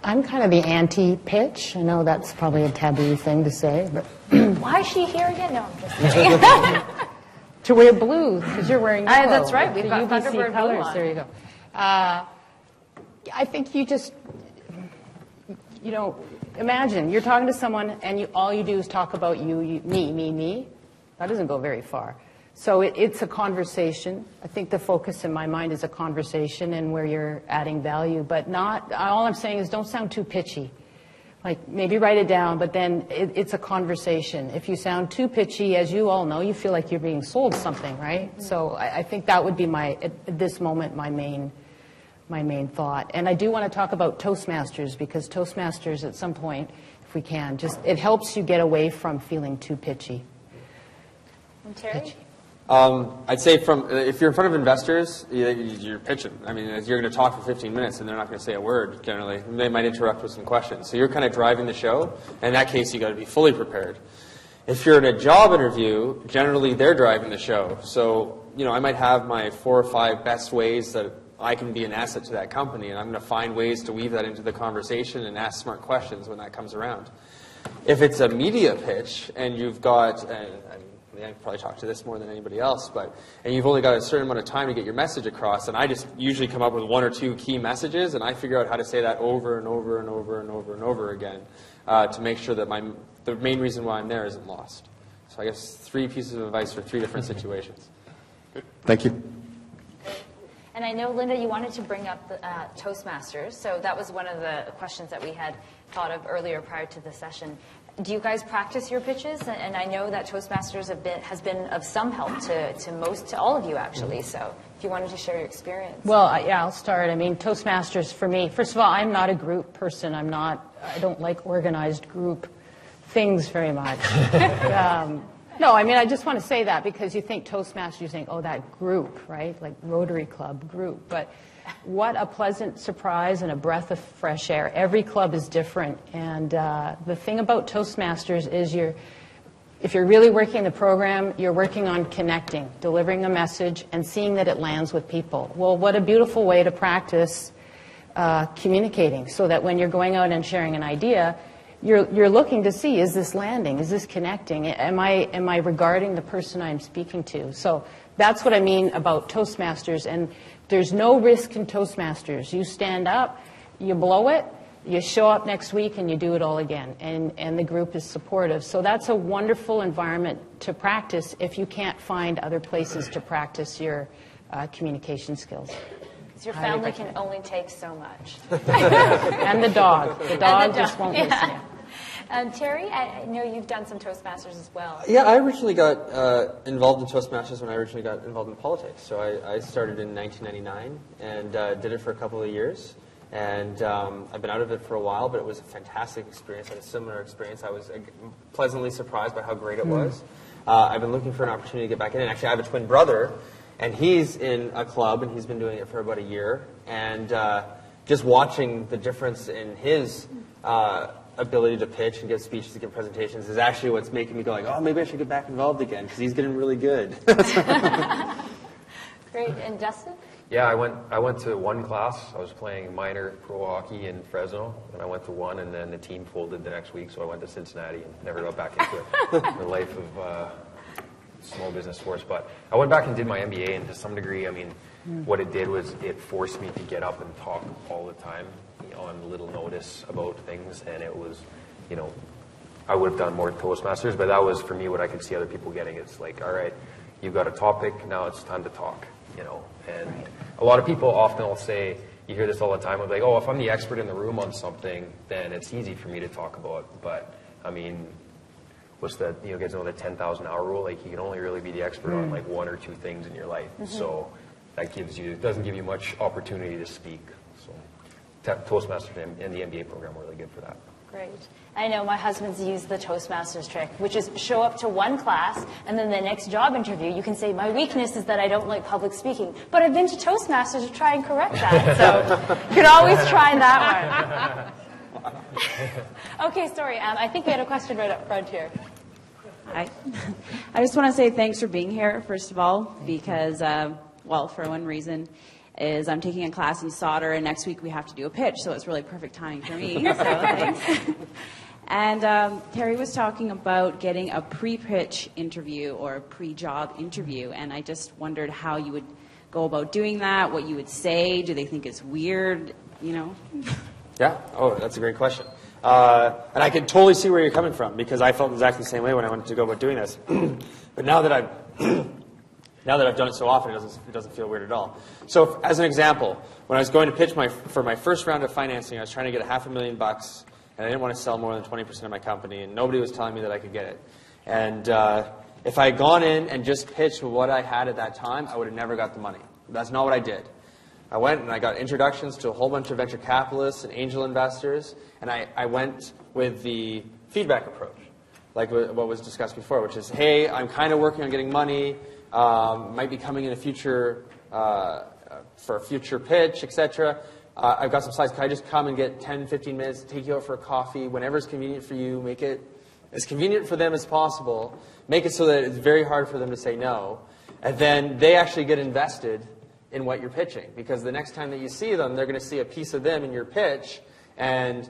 I'm kind of the anti-pitch. I know that's probably a taboo thing to say, but Why is she here again? No, I'm just kidding. to wear blue because you're wearing yellow. That's right. We've The got UBC Thunderbird blue colors. on. There you go. I think you just, you know, imagine you're talking to someone and all you do is talk about you, me. That doesn't go very far. So it's a conversation. I think the focus in my mind is a conversation and where you're adding value, but not, all I'm saying is don't sound too pitchy. Like, maybe write it down, but then it's a conversation. If you sound too pitchy, as you all know, you feel like you're being sold something, right? So I think that would be at this moment, my main thought. And I do want to talk about Toastmasters, because Toastmasters at some point, if we can, it helps you get away from feeling too pitchy. And Terry? I'd say if you're in front of investors, you're pitching. I mean, you're going to talk for 15 minutes and they're not going to say a word, generally. They might interrupt with some questions. So you're kind of driving the show. In that case, you got to be fully prepared. If you're in a job interview, generally they're driving the show. So, you know, I might have my 4 or 5 best ways that I can be an asset to that company, and I'm going to find ways to weave that into the conversation and ask smart questions when that comes around. If it's a media pitch and you've got, I probably talk to this more than anybody else, and you've only got a certain amount of time to get your message across, and I just usually come up with 1 or 2 key messages, and I figure out how to say that over and over and over and over and over again to make sure that the main reason why I'm there isn't lost. So I guess 3 pieces of advice for 3 different situations. Thank you. And I know, Linda, you wanted to bring up the Toastmasters, so that was one of the questions that we had thought of earlier prior to the session. Do you guys practice your pitches? And I know that Toastmasters has been of some help to all of you, actually. So if you wanted to share your experience. Well, yeah, I'll start. I mean, Toastmasters for me, first of all, I'm not a group person. I don't like organized group things very much. No, I mean, I just want to say that because you think Toastmasters, you think, oh, that group, right? Like Rotary Club group. But what a pleasant surprise and a breath of fresh air. Every club is different. And the thing about Toastmasters is if you're really working the program, you're working on connecting, delivering a message, and seeing that it lands with people. Well, what a beautiful way to practice communicating, so that when you're going out and sharing an idea, you're looking to see, is this landing? Is this connecting? Am I regarding the person I'm speaking to? So that's what I mean about Toastmasters. And there's no risk in Toastmasters. You stand up, you blow it, you show up next week, and you do it all again. And the group is supportive. So that's a wonderful environment to practice if you can't find other places to practice your communication skills. Because your family can only take so much. And the dog. The dog just won't listen. Terry, I know you've done some Toastmasters as well. Yeah, I originally got involved in Toastmasters when I originally got involved in politics. So I started in 1999 and did it for a couple of years. And I've been out of it for a while, but it was a fantastic experience. I had a similar experience. I was pleasantly surprised by how great it was. I've been looking for an opportunity to get back in. And actually, I have a twin brother, and he's in a club, and he's been doing it for about a year. And just watching the difference in his ability to pitch and give speeches and give presentations is actually what's making me go like, oh, maybe I should get back involved again because he's getting really good. Great. And Dustin? Yeah, I went to one class. I was playing minor pro hockey in Fresno, and I went to one, and then the team folded the next week, so I went to Cincinnati and never got back into it. The life of small business force. But I went back and did my MBA, and to some degree, I mean, what it did was it forced me to get up and talk all the time, on little notice about things, and it was, I would have done more Toastmasters, but that was, for me, what I could see other people getting. It's like, all right, you've got a topic, now it's time to talk, and a lot of people often will say, you hear this all the time, like, oh, if I'm the expert in the room on something, then it's easy for me to talk about. But, I mean, what's the, you guys know the 10,000 hour rule? Like, you can only really be the expert on like one or two things in your life. So that doesn't give you much opportunity to speak. So Toastmasters and the MBA program are really good for that. Great. I know my husband's used the Toastmasters trick, which is show up to one class, and then the next job interview, you can say, my weakness is that I don't like public speaking, but I've been to Toastmasters to try and correct that. So you can always try that one. Okay, sorry. I think we had a question right up front here. Hi. I just want to say thanks for being here, first of all, because, well, for one reason, is I'm taking a class in solder, and next week we have to do a pitch, so it's really perfect timing for me, so thanks. And Terry was talking about getting a pre-pitch interview or a pre-job interview, and I just wondered how you would go about doing that, what you would say. Do they think it's weird, Yeah. Oh, that's a great question. And I can totally see where you're coming from, because I felt exactly the same way when I went to go about doing this. But now that I've done it so often, it doesn't feel weird at all. So, as an example, when I was going to pitch for my first round of financing, I was trying to get $500,000, and I didn't want to sell more than 20% of my company, and nobody was telling me that I could get it. And if I had gone in and just pitched what I had at that time, I would have never got the money. That's not what I did. I went and I got introductions to a whole bunch of venture capitalists and angel investors, and I went with the feedback approach, like what was discussed before, which is, hey, I'm kind of working on getting money, might be coming in a future for a future pitch, etc. I've got some slides. Can I just come and get 10, 15 minutes, take you out for a coffee, whenever it's convenient for you, make it as convenient for them as possible, make it so that it's very hard for them to say no, and then they actually get invested in what you're pitching, because the next time that you see them, they're going to see a piece of them in your pitch, and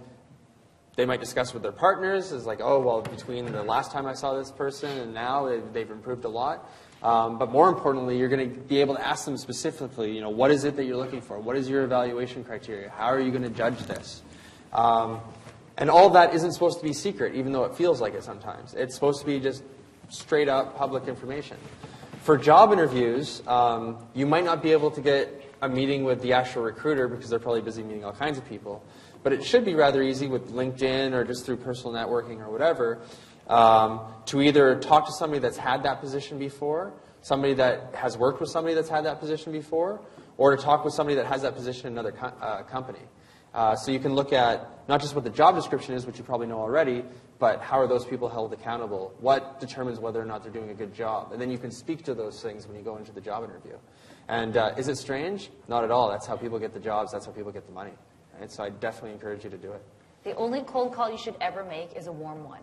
they might discuss with their partners, is like, oh, well, between the last time I saw this person and now, they've improved a lot. But more importantly, you're going to be able to ask them specifically, what is it that you're looking for? What is your evaluation criteria? How are you going to judge this? And all of that isn't supposed to be secret, even though it feels like it sometimes. It's supposed to be just straight up public information. For job interviews, you might not be able to get a meeting with the actual recruiter because they're probably busy meeting all kinds of people. But it should be rather easy with LinkedIn or just through personal networking or whatever to either talk to somebody that's had that position before, somebody that has worked with somebody that's had that position before, or to talk with somebody that has that position in another company. So you can look at not just what the job description is, which you probably know already, but how are those people held accountable? What determines whether or not they're doing a good job? And then you can speak to those things when you go into the job interview. And is it strange? Not at all. That's how people get the jobs. That's how people get the money. Right? So I definitely encourage you to do it. The only cold call you should ever make is a warm one.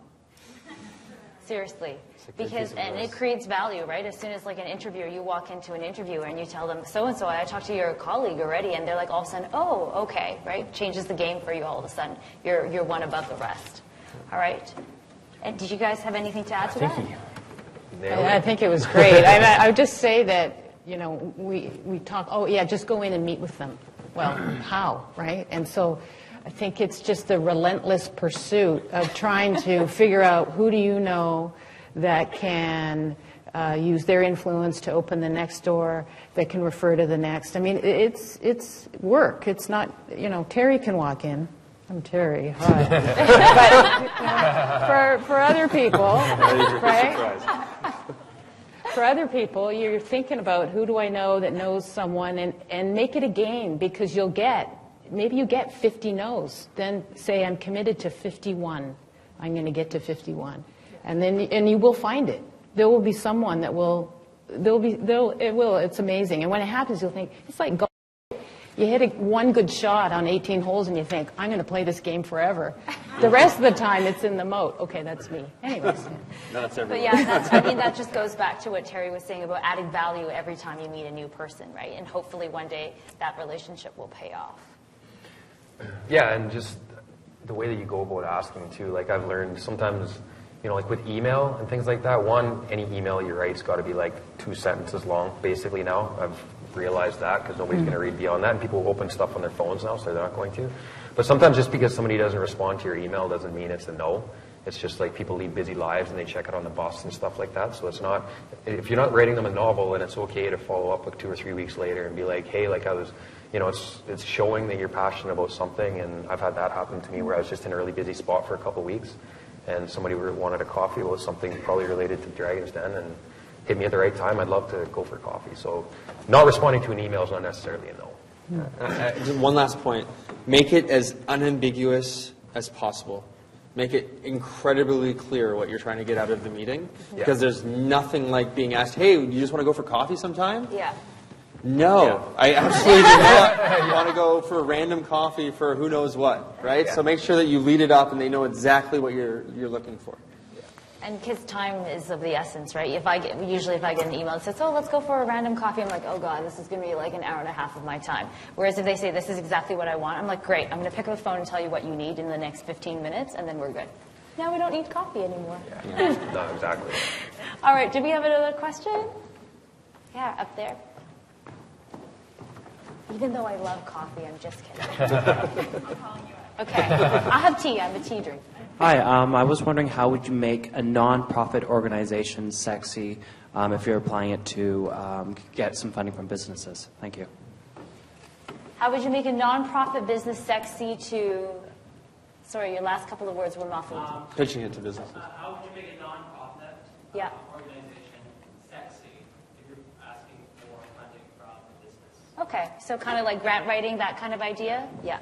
Seriously. Because, and it creates value, right? As soon as like an interviewer, you walk into an interviewer and you tell them, so-and-so, I talked to your colleague already, and they're like all of a sudden, oh, okay, right? Changes the game for you all of a sudden. You're one above the rest. All right. And did you guys have anything to add to that? I think it was great. I would just say that, we talk, oh, yeah, just go in and meet with them. Well, how, right? And so I think it's just the relentless pursuit of trying to figure out who do you know that can use their influence to open the next door, that can refer to the next. I mean, it's work. It's not, Terry can walk in. I'm Terry, hi. But for other people, right? For other people, you're thinking about who do I know that knows someone, and make it a game, because maybe you get 50 no's. Then say, I'm committed to 51. I'm going to get to 51. And you will find it. There will be someone that it's amazing. And when it happens, you'll think, it's like golf. You hit one good shot on 18 holes and you think, I'm going to play this game forever. The rest of the time, it's in the moat. Okay, that's me. Anyways. No, that's everyone. But yeah, I mean, that just goes back to what Terry was saying about adding value every time you meet a new person, right? And hopefully one day that relationship will pay off. Yeah, and just the way that you go about asking too. Like I've learned sometimes, like with email and things like that. One, any email you write's got to be like 2 sentences long, basically now. I've realized that because nobody's going to read beyond that, and people open stuff on their phones now, so they're not going to. But sometimes just because somebody doesn't respond to your email doesn't mean it's a no. It's just like people lead busy lives and they check it on the bus and stuff like that. So it's not, if you're not writing them a novel, then it's okay to follow up like 2 or 3 weeks later and be like, hey, like I was, it's showing that you're passionate about something. And I've had that happen to me where I was just in a really busy spot for a couple of weeks and somebody wanted a coffee about something probably related to Dragon's Den and hit me at the right time. I'd love to go for coffee. So not responding to an email is not necessarily a no. Just one last point. Make it as unambiguous as possible. Make it incredibly clear what you're trying to get out of the meeting. Because there's nothing like being asked, hey, you just want to go for coffee sometime? Yeah. No, Yeah. I absolutely do not. You want to go for a random coffee for who knows what, right? Yeah. So make sure that you lead it up and they know exactly what you're looking for. And because time is of the essence, right? Usually if I get an email that says, oh, let's go for a random coffee, I'm like, oh God, this is going to be like an hour and a half of my time. Whereas if they say, this is exactly what I want, I'm like, great, I'm going to pick up the phone and tell you what you need in the next 15 minutes, and then we're good. Now we don't need coffee anymore. Yeah. No, exactly. All right, do we have another question? Yeah, up there. Even though I love coffee, I'm just kidding. Okay, I'll have tea. I'm a tea drinker. Hi, I was wondering how would you make a non-profit organization sexy if you're applying it to get some funding from businesses? Thank you. How would you make a non-profit business sexy to... Sorry, your last couple of words were muffled. Pitching it to businesses. How would you make a non-profit organization sexy if you're asking for funding from a business? Okay, so kind of like grant writing, that kind of idea? Yeah.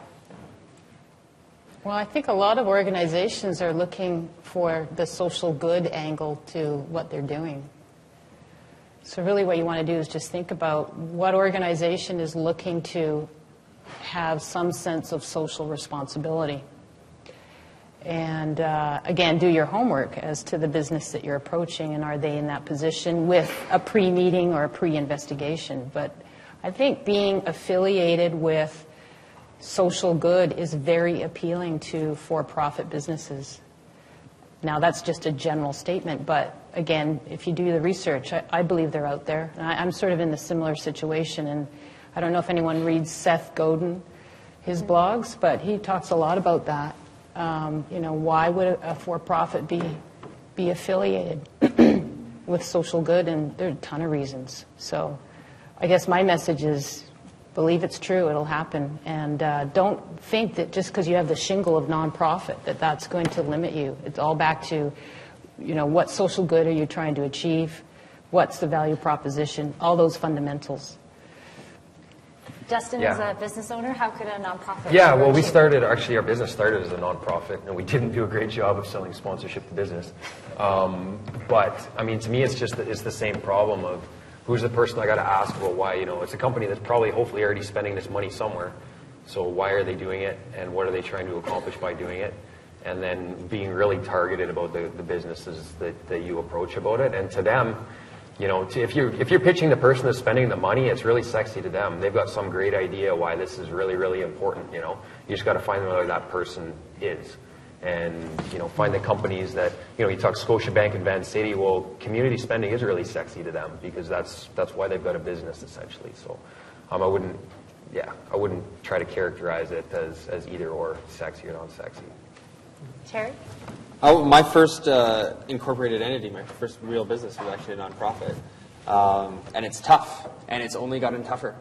Well, I think a lot of organizations are looking for the social good angle to what they're doing. So really what you want to do is just think about what organization is looking to have some sense of social responsibility. And again, do your homework as to the business that you're approaching, and are they in that position with a pre-meeting or a pre-investigation. But I think being affiliated with social good is very appealing to for-profit businesses. Now, that's just a general statement, but again, if you do the research, I believe they're out there. And I'm sort of in a similar situation, and I don't know if anyone reads Seth Godin, his blogs, but he talks a lot about that. Why would a for-profit be affiliated with social good? And there are a ton of reasons. So I guess my message is, believe it's true, it'll happen. And don't think that just because you have the shingle of nonprofit that that's going to limit you. It's all back to, what social good are you trying to achieve? What's the value proposition? All those fundamentals. Dustin, as a business owner, how could a nonprofit... Yeah, well, our business started as a nonprofit, and we didn't do a great job of selling sponsorship to business. But, I mean, to me, it's the same problem of, who's the person I got to ask about why? It's a company that's probably hopefully already spending this money somewhere. So why are they doing it, and what are they trying to accomplish by doing it? And then being really targeted about the businesses that you approach about it. And to them, if you're pitching the person that's spending the money, it's really sexy to them. They've got some great idea why this is really, really important. You just got to find who that person is. And, find the companies that, you talk Scotiabank and Van City, well, community spending is really sexy to them because that's why they've got a business, essentially. So I wouldn't try to characterize it as either or, sexy or non-sexy. Terry? My first incorporated entity, my first real business was actually a nonprofit. And it's tough, and it's only gotten tougher.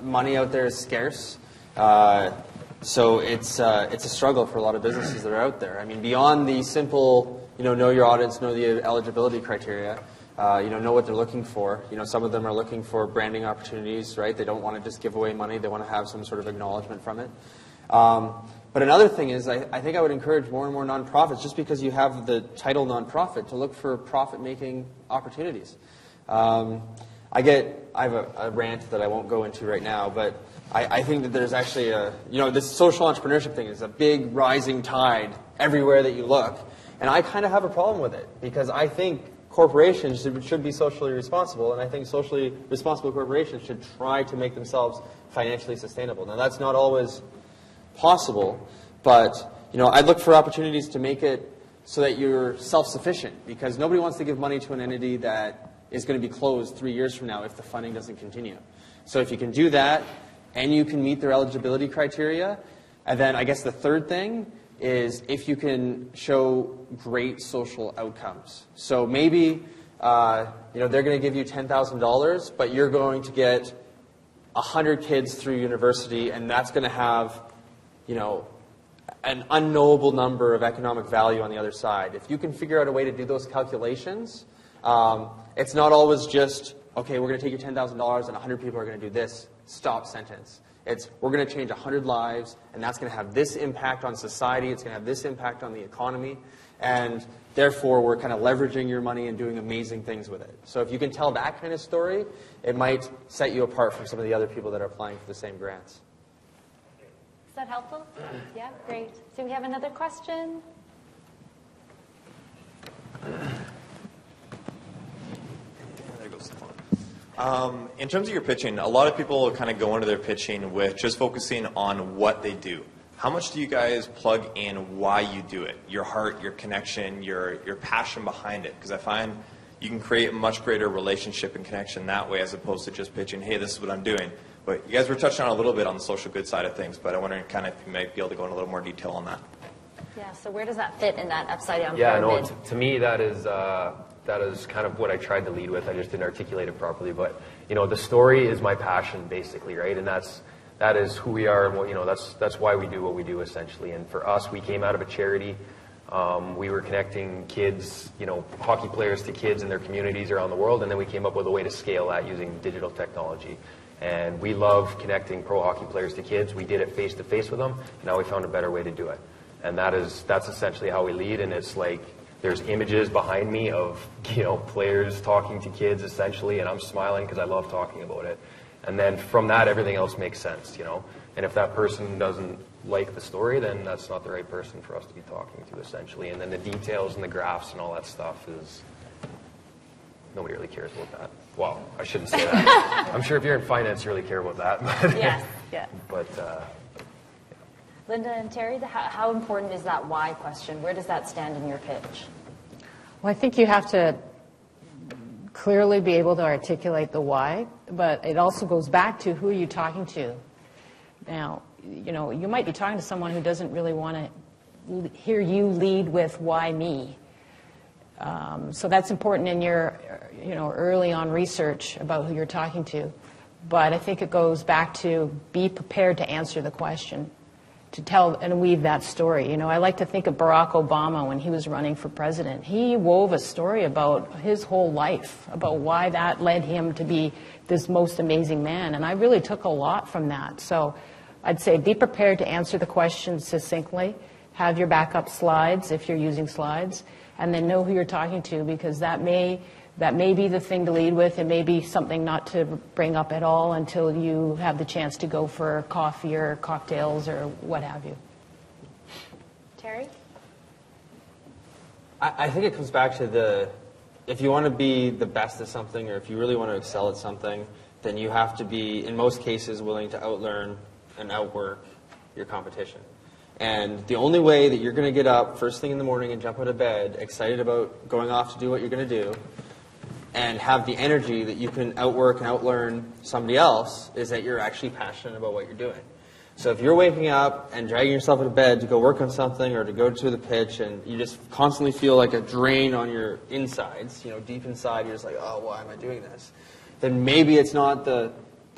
Money out there is scarce. So it's a struggle for a lot of businesses that are out there. I mean, beyond the simple, know your audience, know the eligibility criteria, know what they're looking for. Some of them are looking for branding opportunities, right? They don't want to just give away money. They want to have some sort of acknowledgement from it. But another thing is, I think I would encourage more and more nonprofits, just because you have the title nonprofit, to look for profit-making opportunities. I I have a rant that I won't go into right now, but I think that there's actually this social entrepreneurship thing is a big rising tide everywhere that you look. And I kind of have a problem with it because I think corporations should be socially responsible, and I think socially responsible corporations should try to make themselves financially sustainable. Now, that's not always possible, but I'd look for opportunities to make it so that you're self-sufficient, because nobody wants to give money to an entity that is going to be closed 3 years from now if the funding doesn't continue. So if you can do that, and you can meet their eligibility criteria, and then I guess the third thing is if you can show great social outcomes. So maybe they're going to give you $10,000, but you're going to get 100 kids through university, and that's going to have an unknowable number of economic value on the other side. If you can figure out a way to do those calculations, it's not always just, okay, we're going to take your $10,000 and 100 people are going to do this. Stop sentence. It's, we're going to change 100 lives, and that's going to have this impact on society. It's going to have this impact on the economy. And therefore, we're kind of leveraging your money and doing amazing things with it. So if you can tell that kind of story, it might set you apart from some of the other people that are applying for the same grants. Is that helpful? Yeah, great. Do we have another question? There goes the phone. In terms of your pitching, a lot of people kind of go into their pitching with just focusing on what they do. How much do you guys plug in why you do it? Your heart, your connection, your passion behind it? Because I find you can create a much greater relationship and connection that way as opposed to just pitching, hey, this is what I'm doing. But you guys were touching on a little bit on the social good side of things, but I wonder kind of if you might be able to go into a little more detail on that. Yeah, so where does that fit in that upside down Yeah, pyramid? no, to me that is kind of what I tried to lead with. I just didn't articulate it properly. But, the story is my passion, basically, right? And that is who we are, and that's why we do what we do, essentially. And for us, we came out of a charity. We were connecting kids, hockey players to kids in their communities around the world, and then we came up with a way to scale that using digital technology. And we love connecting pro hockey players to kids. We did it face-to-face with them. Now we found a better way to do it. And that's essentially how we lead, and it's like there's images behind me of, players talking to kids, essentially, and I'm smiling because I love talking about it. And then from that, everything else makes sense, And if that person doesn't like the story, then that's not the right person for us to be talking to, essentially. And then the details and the graphs and all that stuff is, nobody really cares about that. Well, I shouldn't say that. I'm sure if you're in finance, you really care about that. But, Yes, yeah. But, Linda and Terry, how important is that why question? Where does that stand in your pitch? Well, I think you have to clearly be able to articulate the why, but it also goes back to who you're talking to. Now, you might be talking to someone who doesn't really want to hear you lead with why me. So that's important in your, early on research about who you're talking to. But I think it goes back to be prepared to answer the question, to tell and weave that story. I like to think of Barack Obama when he was running for president. He wove a story about his whole life, about why that led him to be this most amazing man. And I really took a lot from that. So I'd say be prepared to answer the question succinctly, have your backup slides if you're using slides, and then know who you're talking to, because that may be the thing to lead with. It may be something not to bring up at all until you have the chance to go for coffee or cocktails or what have you. Terry? I think it comes back to if you want to be the best at something, or if you really want to excel at something, then you have to be, in most cases, willing to outlearn and outwork your competition. And the only way that you're going to get up first thing in the morning and jump out of bed, excited about going off to do what you're going to do, and have the energy that you can outwork and outlearn somebody else, is that you're actually passionate about what you're doing. So if you're waking up and dragging yourself out of bed to go work on something or to go to the pitch, and you just constantly feel like a drain on your insides, deep inside, you're just like, oh, why am I doing this? Then maybe it's not the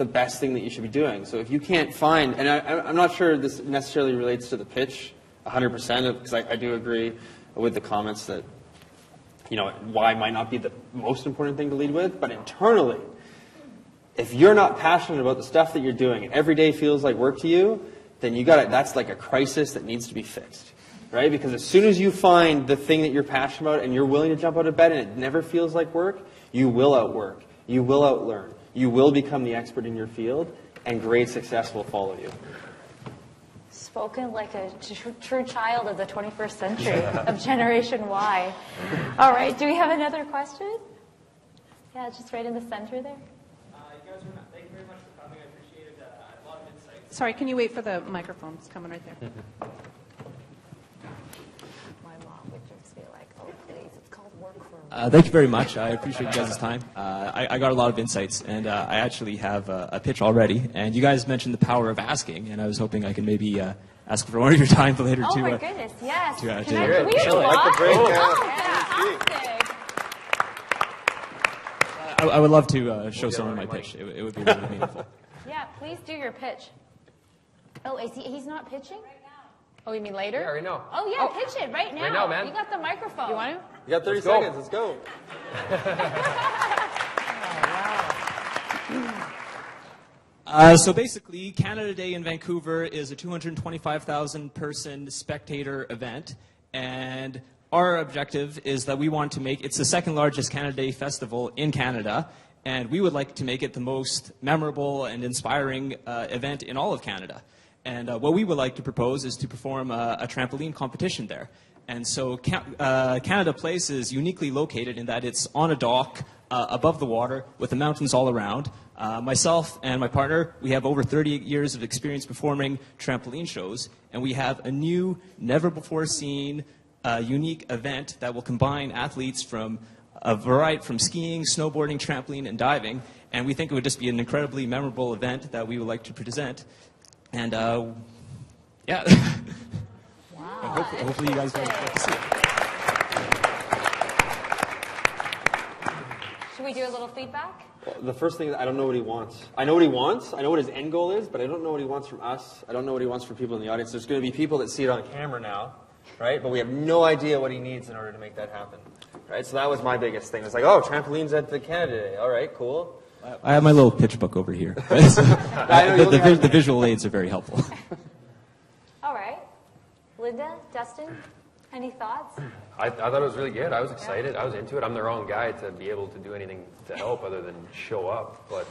best thing that you should be doing. So if you can't find, and I'm not sure this necessarily relates to the pitch 100%, because I do agree with the comments that, why might not be the most important thing to lead with, but internally, if you're not passionate about the stuff that you're doing and every day feels like work to you, then that's like a crisis that needs to be fixed, right? Because as soon as you find the thing that you're passionate about and you're willing to jump out of bed and it never feels like work, you will outwork. You will outlearn. You will become the expert in your field, and great success will follow you. Spoken like a true child of the 21st century, of Generation Y. All right, do we have another question? Yeah, just right in the center there. Thank you very much for coming. I appreciate it. A lot of insights. Sorry, can you wait for the microphone? It's coming right there. My mom would just be like, oh, please, it's called work for Thank you very much. I appreciate you guys' time. I got a lot of insights, and I actually have a pitch already. And you guys mentioned the power of asking, and I was hoping I could maybe ask for one of your time later oh to. my goodness, yes. to Can we Chill it. Like the break, fantastic. I would love to show someone my pitch. It would be really meaningful. Yeah, please do your pitch. Oh, he's not pitching? Oh, you mean later? Yeah, right now. Oh, yeah, pitch it right now. Right now, man. You got the microphone. You want to? You got 30 Let's go. seconds. Let's go. So basically, Canada Day in Vancouver is a 225,000 person spectator event, and our objective is that we want to make it's the second largest Canada Day festival in Canada, and we would like to make it the most memorable and inspiring event in all of Canada. And what we would like to propose is to perform a trampoline competition there. And so Canada Place is uniquely located in that it's on a dock above the water with the mountains all around. Myself and my partner, we have over 30 years of experience performing trampoline shows, and we have a new, never-before-seen, unique event that will combine athletes from a variety from skiing, snowboarding, trampoline, and diving. And we think it would just be an incredibly memorable event that we would like to present. And yeah. Wow. Hopefully you guys will get to see it. Should we do a little feedback? Well, the first thing, I don't know what he wants. I know what he wants. I know what his end goal is, but I don't know what he wants from us. I don't know what he wants from people in the audience. There's going to be people that see it on camera now, right? But we have no idea what he needs in order to make that happen, right? So that was my biggest thing. It's like, oh, trampolines at the Canada Day. All right, cool. I have my little pitch book over here. The visual aids are very helpful. All right. Linda, Dustin, any thoughts? I thought it was really good. I was excited. I was into it. I'm the wrong guy to be able to do anything to help other than show up. But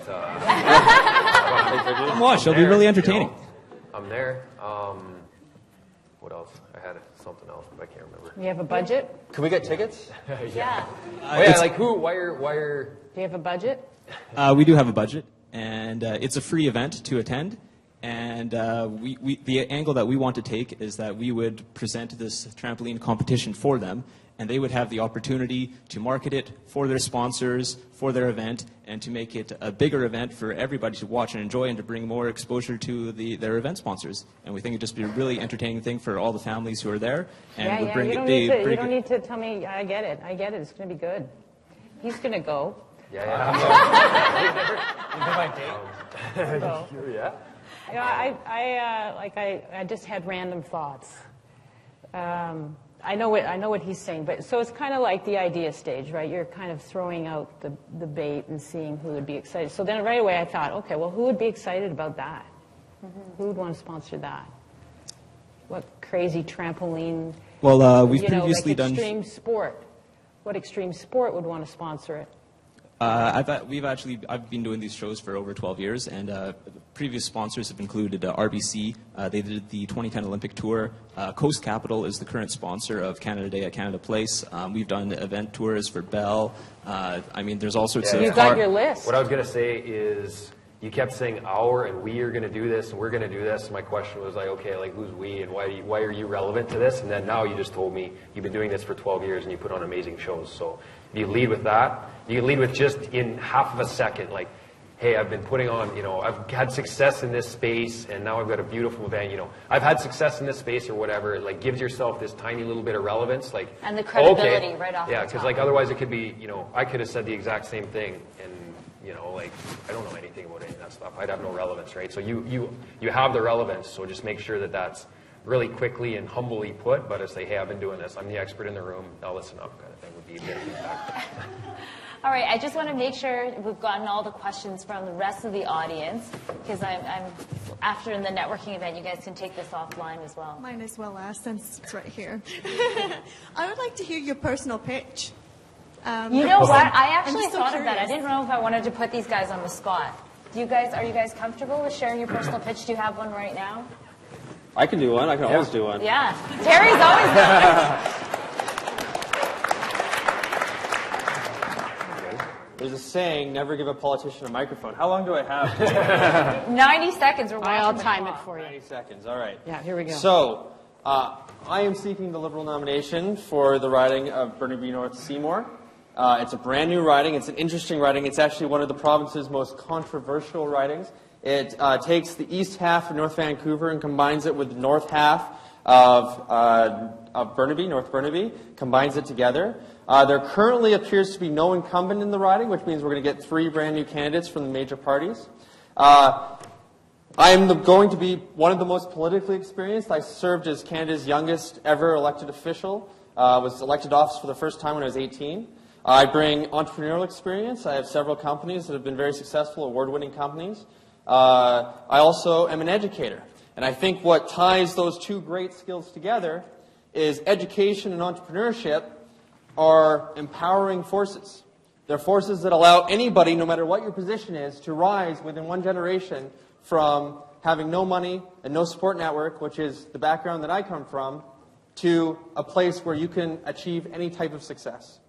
Come watch. It'll be really entertaining. You know, I'm there. What else? I had something else, but I can't remember. You have a budget? Can we get tickets? Yeah. Oh, yeah, like who? Why are? Do you have a budget? We do have a budget, and it's a free event to attend. And the angle that we want to take is that we would present this trampoline competition for them, and they would have the opportunity to market it for their sponsors, for their event, and to make it a bigger event for everybody to watch and enjoy and to bring more exposure to their event sponsors. And we think it'd just be a really entertaining thing for all the families who are there. And would bring you don't need to tell me. I get it. It's going to be good. He's going to go. Yeah. Yeah. You know, I just had random thoughts. I know what he's saying, but so it's kind of like the idea stage, right? You're kind of throwing out the bait and seeing who would be excited. So then right away I thought, okay, well, who would be excited about that? Mm-hmm. Who would want to sponsor that? What crazy trampoline? Well, we've previously like done extreme sport. What extreme sport would want to sponsor it? I've been doing these shows for over 12 years, and previous sponsors have included RBC. They did the 2010 Olympic Tour. Coast Capital is the current sponsor of Canada Day at Canada Place. We've done event tours for Bell. There's all sorts of... You've got your list. What I was going to say is, you kept saying our and we are going to do this and we're going to do this. And my question was like, okay, like who's we and why are you relevant to this? And then now you just told me you've been doing this for 12 years and you put on amazing shows. So if you lead with that, you can lead with just in half of a second, like, hey, I've been putting on, I've had success in this space and now I've got a beautiful event, I've had success in this space or whatever. It like gives yourself this tiny little bit of relevance, like, and the credibility right off the top. Yeah, because like otherwise it could be, I could have said the exact same thing and like, I don't know anything about any of that stuff. I'd have no relevance, right? So you have the relevance, so just make sure that that's really quickly and humbly put, but to say, hey, I've been doing this. I'm the expert in the room. Now listen up kind of thing would be a bit of feedback. All right, I just want to make sure we've gotten all the questions from the rest of the audience, because I'm after in the networking event, you guys can take this offline as well. Mine is well asked since it's right here. I would like to hear your personal pitch. You know what? I actually I'm so thought of that. I curious. didn't know if I wanted to put these guys on the spot. Are you guys comfortable with sharing your personal pitch? Do you have one right now? I can do one. I can always do one. Yeah. Terry's always done. There's a saying, never give a politician a microphone. How long do I have? 90 seconds. We're watching I'll the time clock. it for you. 90 seconds. All right. Yeah, here we go. So, I am seeking the Liberal nomination for the riding of Burnaby North Seymour. It's a brand new riding. It's an interesting riding. It's actually one of the province's most controversial ridings. It takes the east half of North Vancouver and combines it with the north half of Burnaby, North Burnaby, combines it together. There currently appears to be no incumbent in the riding, which means we're going to get 3 brand new candidates from the major parties. I am going to be one of the most politically experienced. I served as Canada's youngest ever elected official. Was elected to office for the first time when I was 18. I bring entrepreneurial experience. I have several companies that have been very successful, award-winning companies. I also am an educator. And I think what ties those two great skills together is education and entrepreneurship are empowering forces. They're forces that allow anybody, no matter what your position is, to rise within one generation from having no money and no support network, which is the background that I come from, to a place where you can achieve any type of success.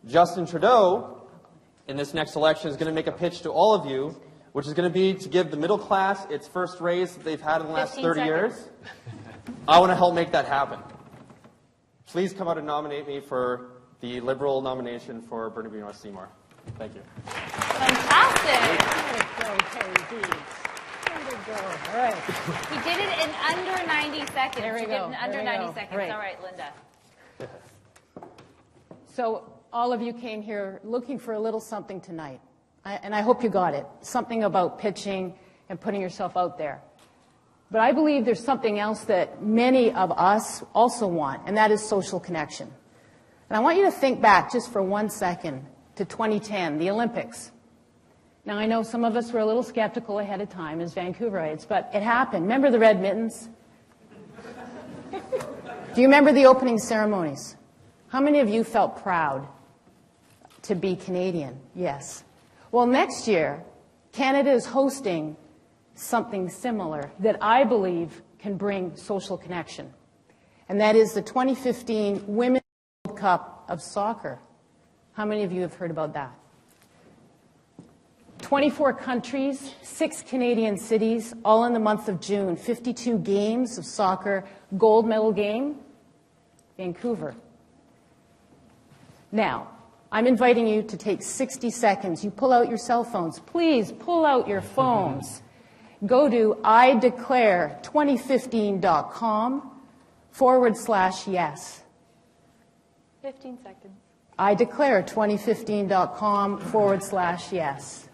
Justin Trudeau, in this next election, is going to make a pitch to all of you, which is going to be to give the middle class its first raise that they've had in the last 30 years. I want to help make that happen. Please come out and nominate me for the Liberal nomination for Burnaby North Seymour. Thank you. Fantastic. All right. He did it in under 90 seconds. There we He go. did it in under There we 90 go. seconds. Great. All right, Linda. So all of you came here looking for a little something tonight, and I hope you got it. Something about pitching and putting yourself out there. But I believe there's something else that many of us also want, and that is social connection. And I want you to think back just for 1 second to 2010, the Olympics. Now, I know some of us were a little skeptical ahead of time as Vancouverites, but it happened. Remember the red mittens? Do you remember the opening ceremonies? How many of you felt proud to be Canadian? Yes. Well, next year, Canada is hosting something similar that I believe can bring social connection. And that is the 2015 Women's World Cup of Soccer. How many of you have heard about that? 24 countries, 6 Canadian cities, all in the month of June. 52 games of soccer, gold medal game, Vancouver. Now, I'm inviting you to take 60 seconds. You pull out your cell phones. Please pull out your phones. Go to ideclare2015.com/yes. 15 seconds. ideclare2015.com/yes.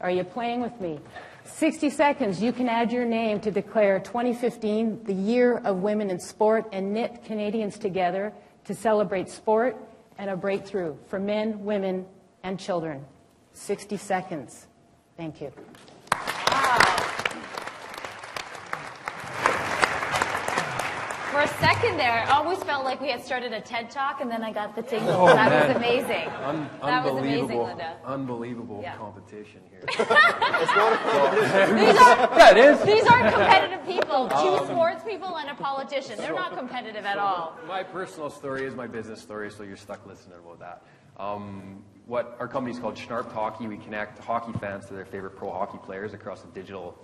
Are you playing with me? 60 seconds, you can add your name to declare 2015 the year of women in sport and knit Canadians together to celebrate sport and a breakthrough for men, women, and children. 60 seconds. Thank you. For a second there, I always felt like we had started a TED Talk, and then I got the tingles. That was amazing. That was amazing, Linda. Unbelievable Yeah. competition here. These are competitive people. 2 sports people and a politician. They're not competitive at all. My personal story is my business story, so you're stuck listening about that. What our company's called Schnarped Hockey. We connect hockey fans to their favorite pro hockey players across the digital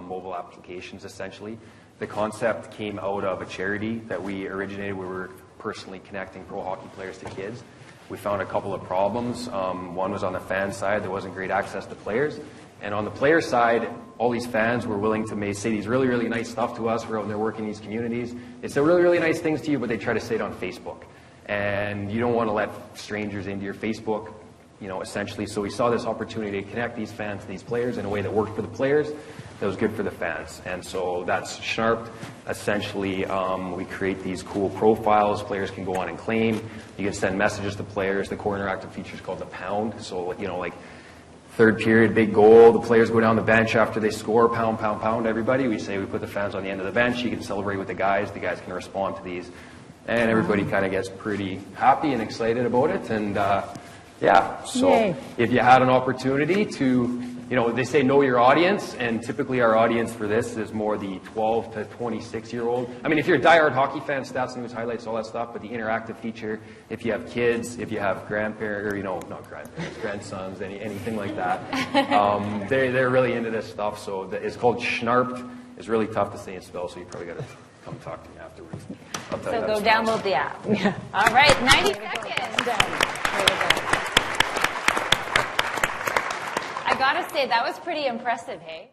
mobile applications, essentially. The concept came out of a charity that we originated where we were personally connecting pro hockey players to kids. We found a couple of problems. One was on the fan side. There wasn't great access to players. And on the player side, all these fans were willing to say these really, really nice stuff to us. We're out there working in these communities. They say really, really nice things to you, but they try to say it on Facebook. And you don't want to let strangers into your Facebook, essentially. So we saw this opportunity to connect these fans to these players in a way that worked for the players, that was good for the fans. And so that's Schnarped. Essentially, we create these cool profiles players can go on and claim. You can send messages to players. The core interactive feature is called the pound. So, like third period, big goal. The players go down the bench after they score, pound, pound, pound, everybody. We say we put the fans on the end of the bench. You can celebrate with the guys. The guys can respond to these and everybody kind of gets pretty happy and excited about it. And yeah, so Yay. if you had an opportunity to, they say know your audience, and typically our audience for this is more the 12 to 26-year-old. I mean, if you're a diehard hockey fan, stats, news, highlights, all that stuff, but the interactive feature, if you have kids, if you have grandparents, or, not grandparents, grandsons, anything like that, they're really into this stuff. So it's called Schnarped. It's really tough to say and spell, so you probably got to come talk to me afterwards. I'll tell you So how go to spell. download the app. Yeah. All right, 90 seconds. I gotta say, that was pretty impressive, hey?